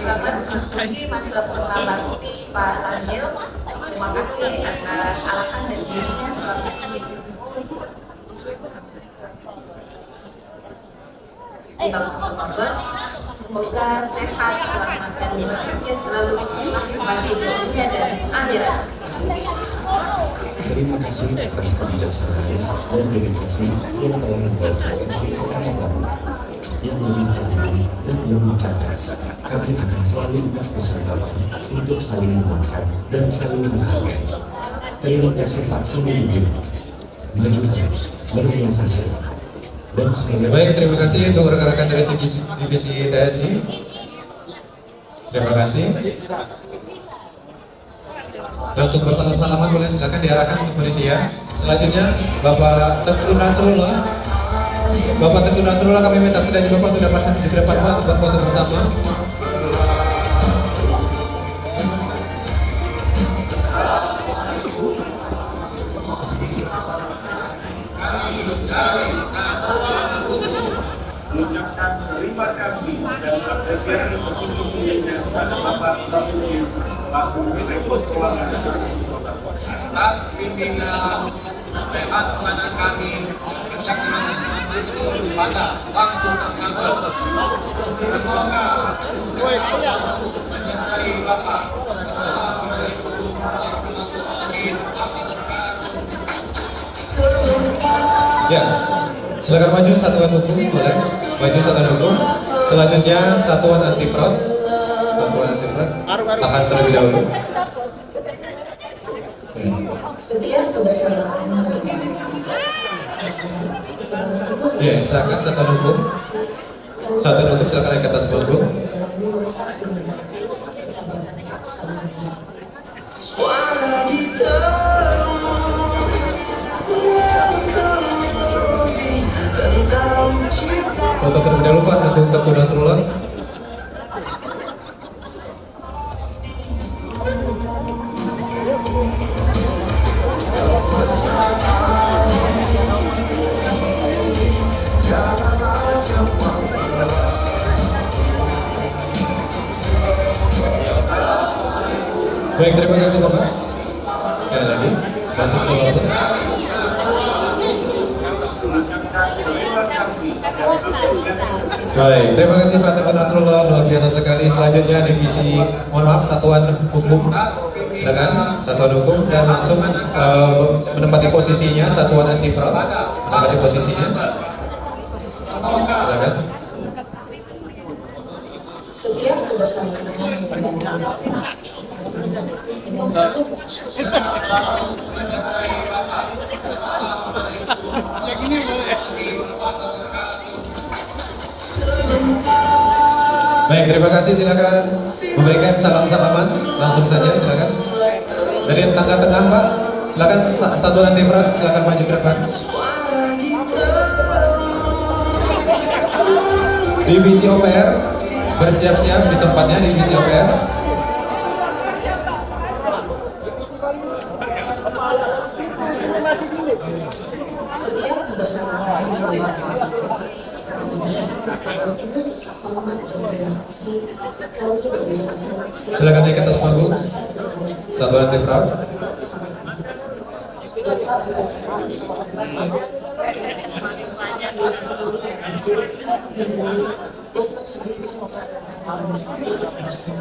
Selamat memasuki masa purna bakti Pak Samil. Terima kasih atas arahan dan dirinya selama ini. Semoga sehat, selamat dan bahagia selalu. Lahir batin dunia dan akhirat. Terima kasih atas kebijaksanaan dan dedikasi yang telah membawa PSI ke tanah baru yang lebih tangguh dan lebih cerdas. Kami akan selalu ingat pesan Bapak untuk saling menguatkan dan saling menghargai. Terima kasih Pak Samiluddin. Maju terus, berinovasi, dan semoga. Baik, terima kasih untuk rekan-rekan dari divisi TSI. Terima kasih. Langsung bersalam-salaman boleh, silakan diarahkan untuk panitia. Selanjutnya Bapak Teguh Nasrullah. Bapak Teguh Nasrullah, kami minta sedanya Bapak untuk dapat hadir di depan Pak untuk berfoto bersama. Mengucapkan terima kasih dan apresiasi setinggi-tingginya kepada Bapak Samiluddin selaku Direktur Keuangan atas pimpinan sehat kepada kami yang masih selama ini pada waktu terkabul. Semoga menyertai Bapak. Assalamualaikum warahmatullahi wabarakatuh. Ya, silakan maju satuan hukum, boleh maju satuan hukum. Selanjutnya satuan anti fraud. Satuan anti fraud. Tahan terlebih dahulu. Setiap kebersamaan meningkatkan jejak. Ya, silakan satuan hukum. Satu untuk silakan naik ke atas panggung. menjalani masa menanti ketabahan Pak Saminudin. Foto terlebih dahulu Pak, dukung Teguh Nasrullah. Baik, terima kasih Bapak. Sekali lagi, masuk selamat. Baik, terima kasih Pak Teguh Nasrullah, luar biasa sekali. Selanjutnya divisi, mohon maaf, satuan hukum. Silakan, satuan hukum dan langsung menempati posisinya, satuan anti fraud menempati posisinya. Silakan. Setiap kebersamaan menggantungkan Baik, terima kasih. Silakan memberikan salam-salaman langsung saja. Silakan dari tengah-tengah Pak. Silakan satuan anti fraud, silakan maju ke depan. Divisi OPR bersiap-siap di tempatnya, divisi OPR. setiap kebersamaan membawakan jejak. Kali ini dengan penuh rasa hormat dan terima kasih kami mengucapkan Silakan naik ke atas panggung. Satuan anti fraud. Bapak Ibu Ferdi Sambo, terima kasih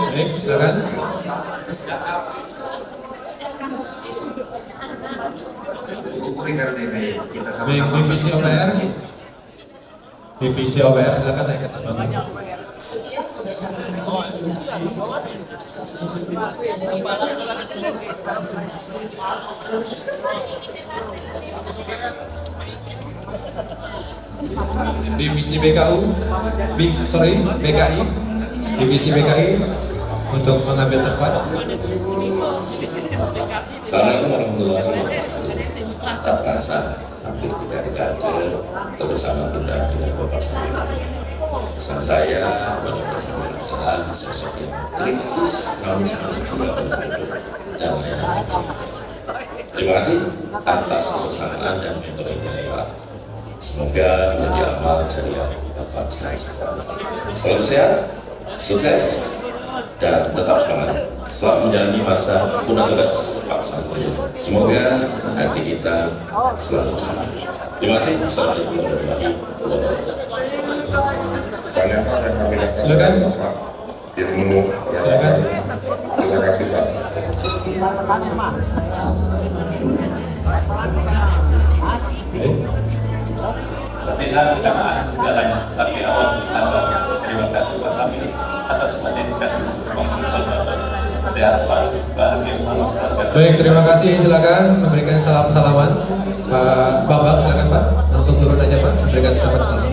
Baik, silakan. Baik, divisi OPR. Divisi OPR, silakan naik ke atas panggung. setiap kebersamaan meninggalkan Divisi BKI, divisi BKI untuk mengambil tempat. Assalamualaikum warahmatullahi wabarakatuh. Tak terasa hampir 3 dekade kebersamaan kita dengan Bapak Saminudin. Pesan saya kepada Bapak Saminudin adalah sosok yang kritis, namun sangat setia dan layanan. Terima kasih atas kebersamaan dan mentoringnya Pak. Semoga menjadi amal jariah Bapak bersama. Selalu sehat, sukses, dan tetap semangat. Selamat menjalani masa guna tugas Pak Saminudin. Semoga hati kita selalu bersama. Terima kasih. Assalamualaikum warahmatullahi wabarakatuh. Banyak hal yang kami dapat Silakan. Bapak ilmu yang Silakan. terima kasih Pak. Baik. Bisa karena segalanya, tapi awal bisa terima kasih Pak Samil atas dedikasi sehat selalu. Baik, terima kasih. Silakan memberikan salam-salaman. Pak Bambang, silakan Pak. Langsung turun aja Pak, memberikan ucapan salam.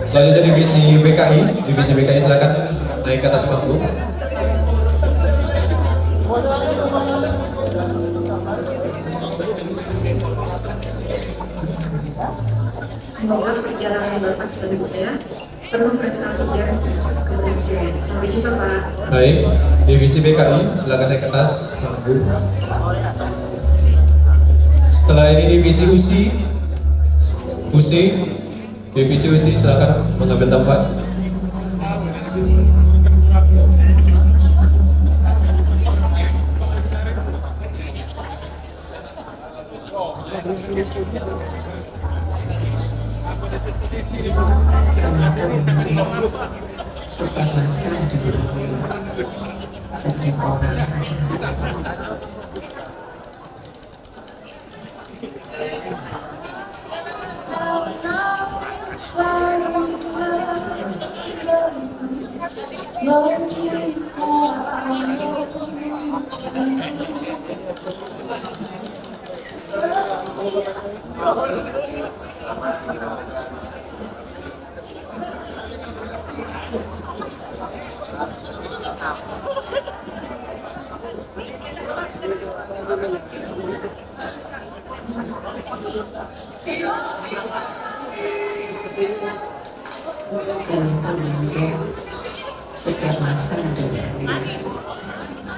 Selanjutnya divisi BKI silakan naik ke atas panggung. Semoga perjalanan Bapak selanjutnya penuh prestasi dan keberhasilan. Sampai jumpa Pak. Baik, divisi BKI silakan naik ke atas panggung. Setelah ini divisi divisi USI silakan mengambil tempat. karena kami melihat setiap masa ada berubah, setiap orang ada masalah. Mencinta Ternyata benar, setiap masa ada waktunya,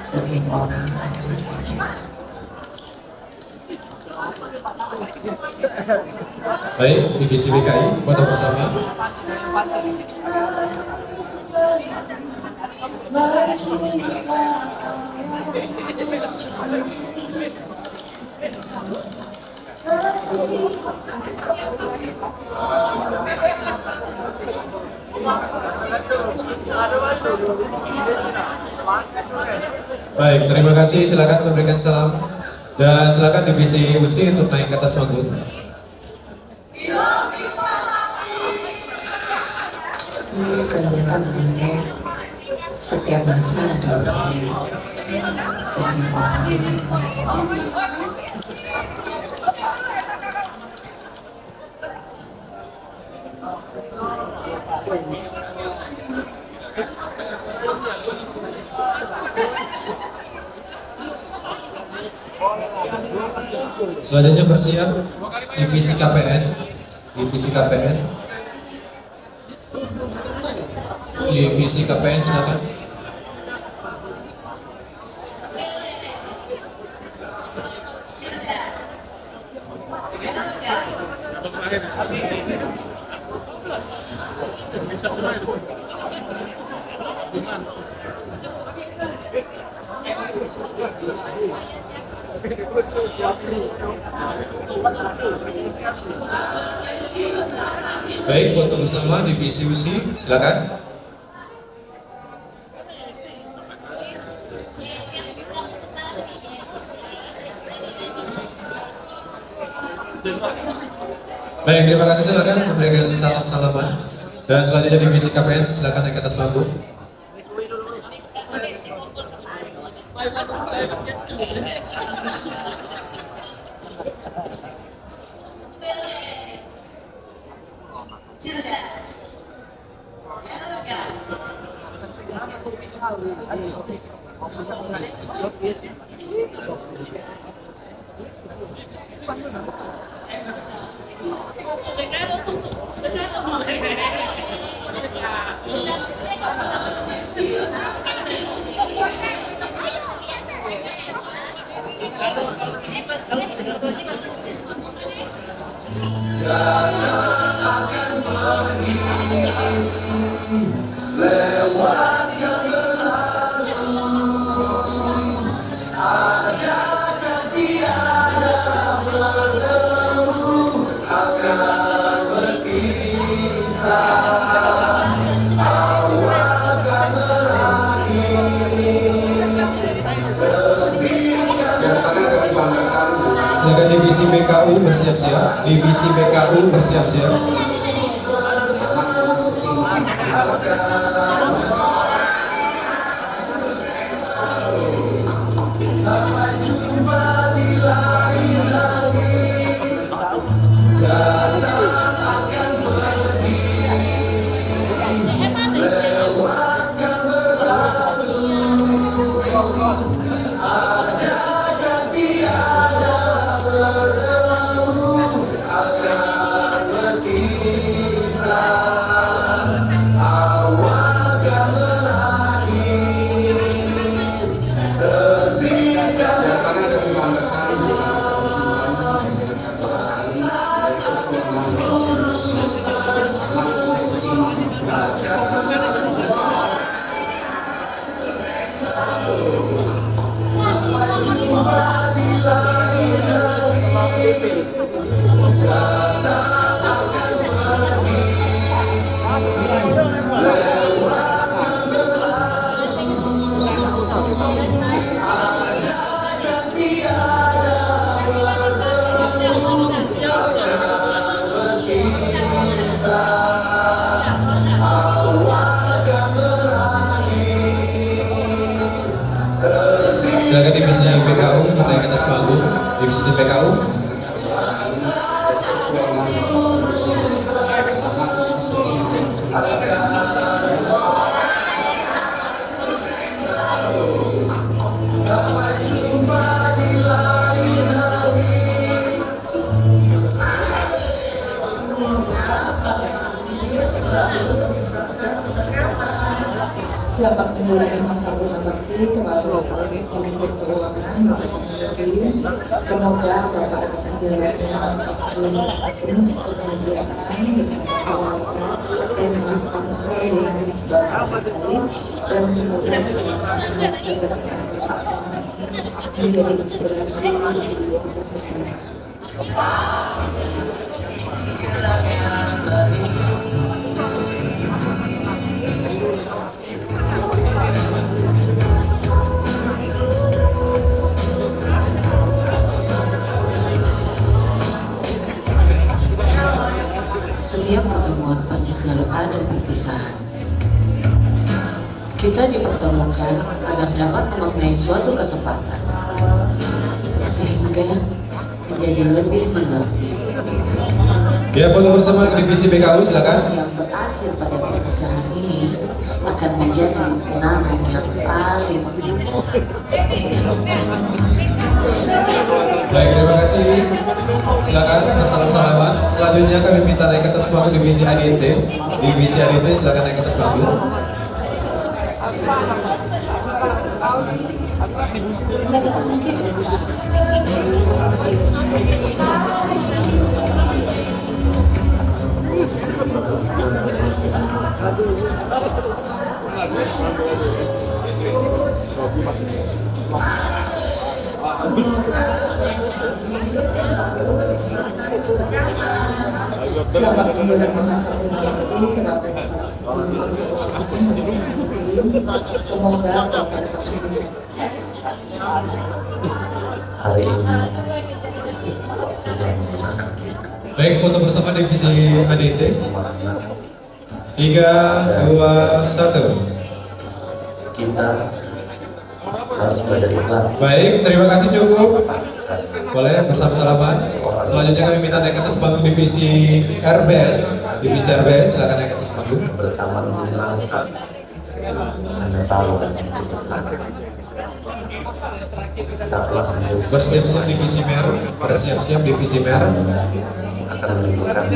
setiap orang ada masanya. Baik, divisi BKI, foto bersama. Baik, terima kasih. Silakan memberikan salam dan silakan divisi USI untuk naik ke atas panggung. Ternyata benar, setiap masa ada waktunya, setiap orang ada masanya. Selanjutnya bersiap divisi KPN, silakan. Baik, foto bersama divisi USI, silakan. Baik, terima kasih, silakan memberikan salam-salaman. Dan selanjutnya divisi KPN, silakan naik ke atas panggung. Silakan divisi BKU bersiap-siap. Divisi BKU bersiap-siap. Sampai jumpa di lain langit, datang akan pergi, lewatkan berlalu, adakah tiada bertemu, akan berpisah, awal akan berakhir, yang sangat kami banggakan dan sangat kami syukurkan yang sangat kami sayangi sampai jumpa di lain langit, datang akan pergi, lewatkan berlalu, adakah tiada bertemu, akan berpisah, awal akan berakhir. Silakan divisi PKU untuk naik ke atas panggung. Divisi PKU. Sampai jumpa di lain hari. Siapa penjelasan masa berbakti kepada Menteri Keuangan Bapak Samsudin. Semoga Bapak berkejalan ini kebahagiaan bersama keluarga dan melakukan hal yang baik dan semoga kejaksaan Bapak menjadi inspirasi bagi kita semua. Setiap pertemuan pasti selalu ada perpisahan. Kita dipertemukan agar dapat memaknai suatu kesempatan, sehingga menjadi lebih mengerti. Ya, foto bersama dengan divisi PKU, silakan. Yang berakhir pada perpisahan ini akan menjadi kenangan yang paling indah. Baik, terima kasih. Silakan bersalam-salaman. Selanjutnya kami minta naik ke atas panggung divisi ADT. Divisi ADT silakan naik ke atas panggung. Selamat menjalankan masa berbakti kepada semoga Bapak dapat hari ini. Baik, foto bersama divisi ADT. 3, 2, 1. Kita harus belajar ikhlas. Baik, terima kasih, cukup. Boleh bersama-salaman. Selanjutnya kami minta naik ke atas panggung divisi RBS. Divisi RBS silakan naik ke atas panggung. Bersama mengangkat canda tahu dan tetaplah menulis. Bersiap-siap divisi merah. Bersiap-siap divisi merah. Akan menimbulkan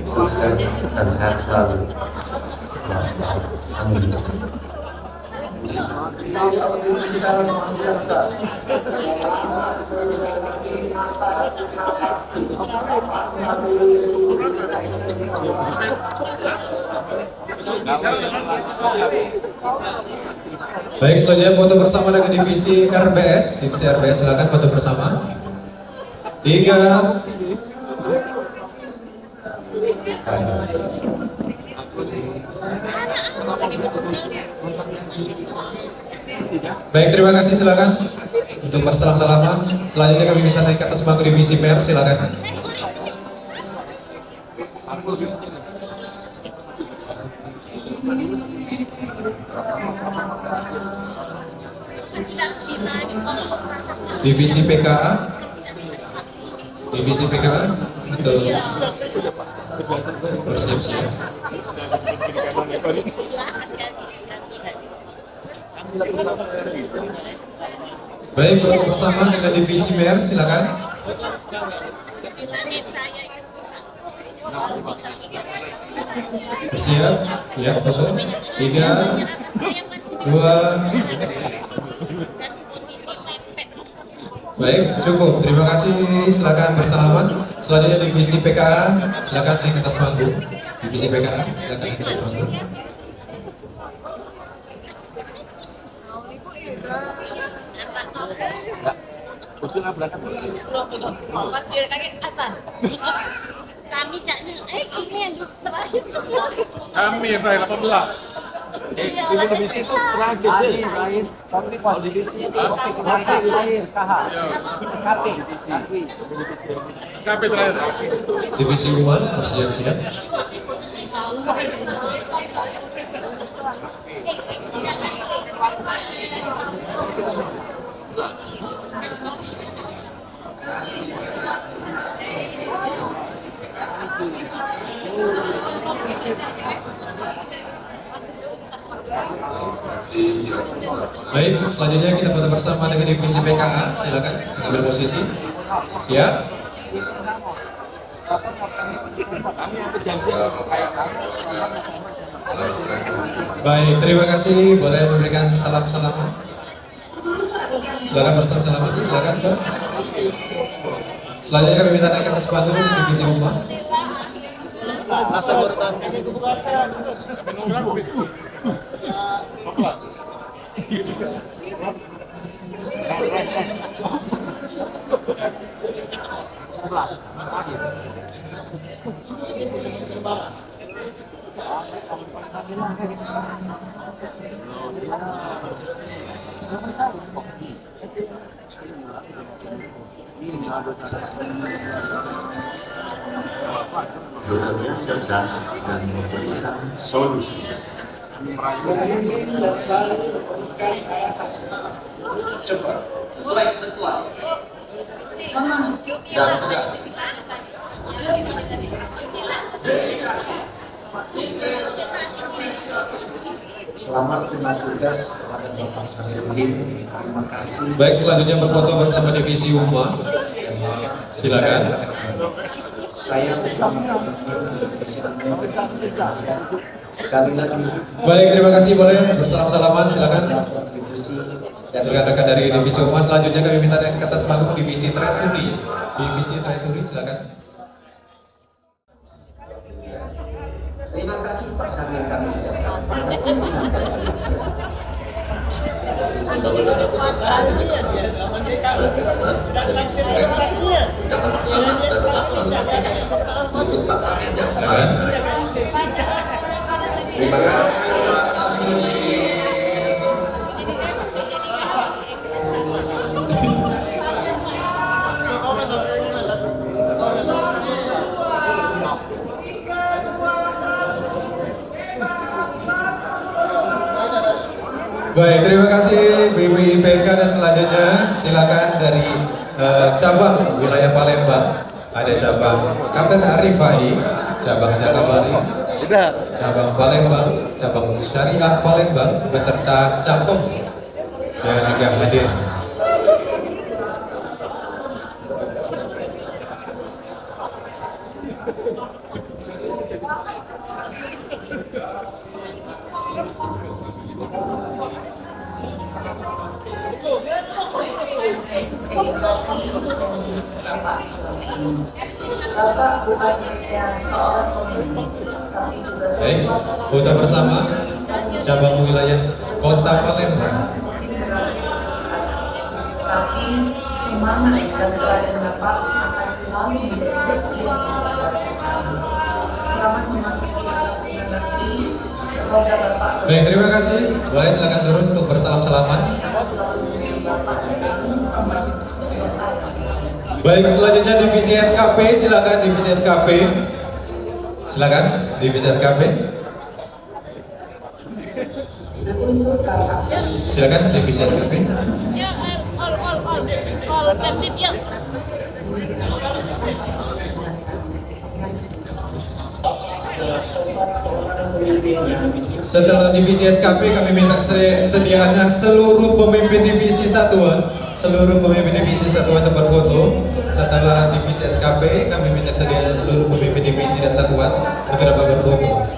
sukses dan sehat selalu. Sambil Baik, selanjutnya foto bersama dengan divisi RBS. Divisi RBS silakan foto bersama. 3. Baik, terima kasih, silakan untuk bersalam-salaman. Selanjutnya kami minta naik ke atas panggung divisi mer, silakan. Divisi PKA. Divisi PKA atau bersiap-siap. Baik, foto bersama dengan divisi mer, silakan. Bersiap, ya foto. 3, 2. Baik, cukup. Terima kasih. Silakan bersalaman. Selanjutnya divisi PKA, silakan naik ke atas panggung. Divisi PKA, silakan naik ke atas panggung. Pas dia kaget Hasan. Kami caknya, ini yang terakhir semua. Kami yang terakhir 18. Ibu divisi itu terakhir. Kami pas divisi terakhir KH. KP divisi. KP terakhir. Divisi Uman, bersiap-siap. Baik, selanjutnya kita foto bersama dengan divisi PKA. Silakan ambil posisi. Siap. Baik, terima kasih. Boleh memberikan salam-salaman. Silakan bersalaman. Silakan, Pak. Selanjutnya kami minta naik ke atas panggung divisi umum. Bekerja cerdas dan memberikan solusi. Memimpin dan selalu memberikan arahan cepat sesuai ketentuan dan tegas. Dedikasi. Selamat bertugas kepada Bapak Samiruddin. Terima kasih. Baik, selanjutnya berfoto bersama divisi UMA. Silakan. Saya bersama teman-teman sekali lagi. Baik, terima kasih. Boleh bersalam-salaman. Silakan. Rekan-rekan dari divisi UMA. Selanjutnya kami minta naik ke atas panggung divisi Treasury. Divisi Treasury, silakan. Terima kasih Pak Samir kami ucapkan. Untuk Pak Samir dan terima kasih. Baik, terima kasih Ibu IPK dan selanjutnya silakan dari cabang wilayah Palembang. Ada cabang Kapten Arifai, cabang Jakabari, cabang Palembang, cabang Syariah Palembang beserta Campong yang juga hadir. Bapak bukan hanya seorang pemimpin, tapi juga Baik, foto bersama cabang wilayah Kota Palembang. Tapi semangat dan teladan Bapak akan selalu menjadi bagian dari kami. Selamat memasuki masa pengabdi. Semoga Bapak Baik, terima kasih. Boleh silakan turun untuk bersalam-salaman. Baik, selanjutnya divisi SKP, silakan divisi SKP. Silakan divisi SKP. Silakan divisi SKP. Ya, all Pemdip yuk. Setelah divisi SKP, kami minta kesediaannya seluruh pemimpin divisi satuan, seluruh pemimpin divisi satuan tempat foto. Setelah divisi SKP, kami minta kesediaannya seluruh pemimpin divisi dan satuan untuk dapat berfoto.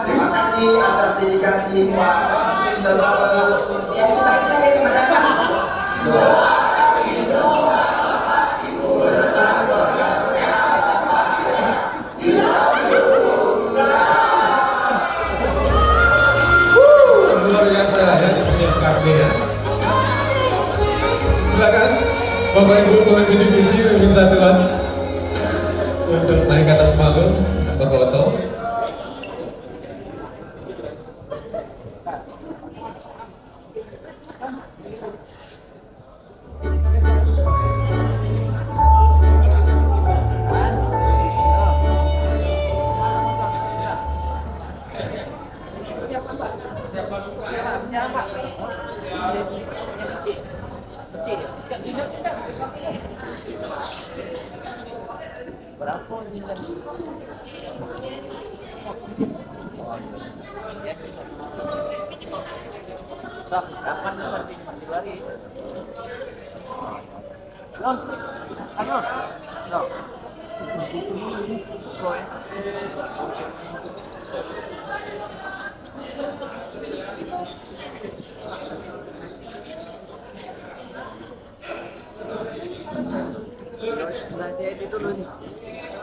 Terima kasih atas dedikasi Pak Selalu yang kita dari kepada doa bagi semua Bapak Ibu beserta keluarga sehat dan bahagia bila luar biasa ya divisi SKP ya. Silakan Bapak Ibu pemimpin divisi, pemimpin satuan untuk untuk naik ke atas panggung berfoto.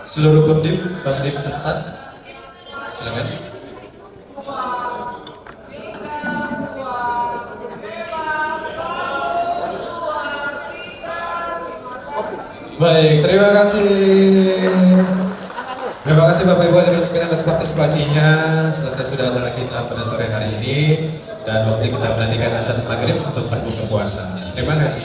Seluruh Pemdim Satsat, silakan. Baik, terima kasih. Terima kasih Bapak Ibu hadirin sekalian atas partisipasinya. Selesai sudah acara kita pada sore hari ini dan waktu kita menantikan azan maghrib untuk berbuka puasa. Terima kasih.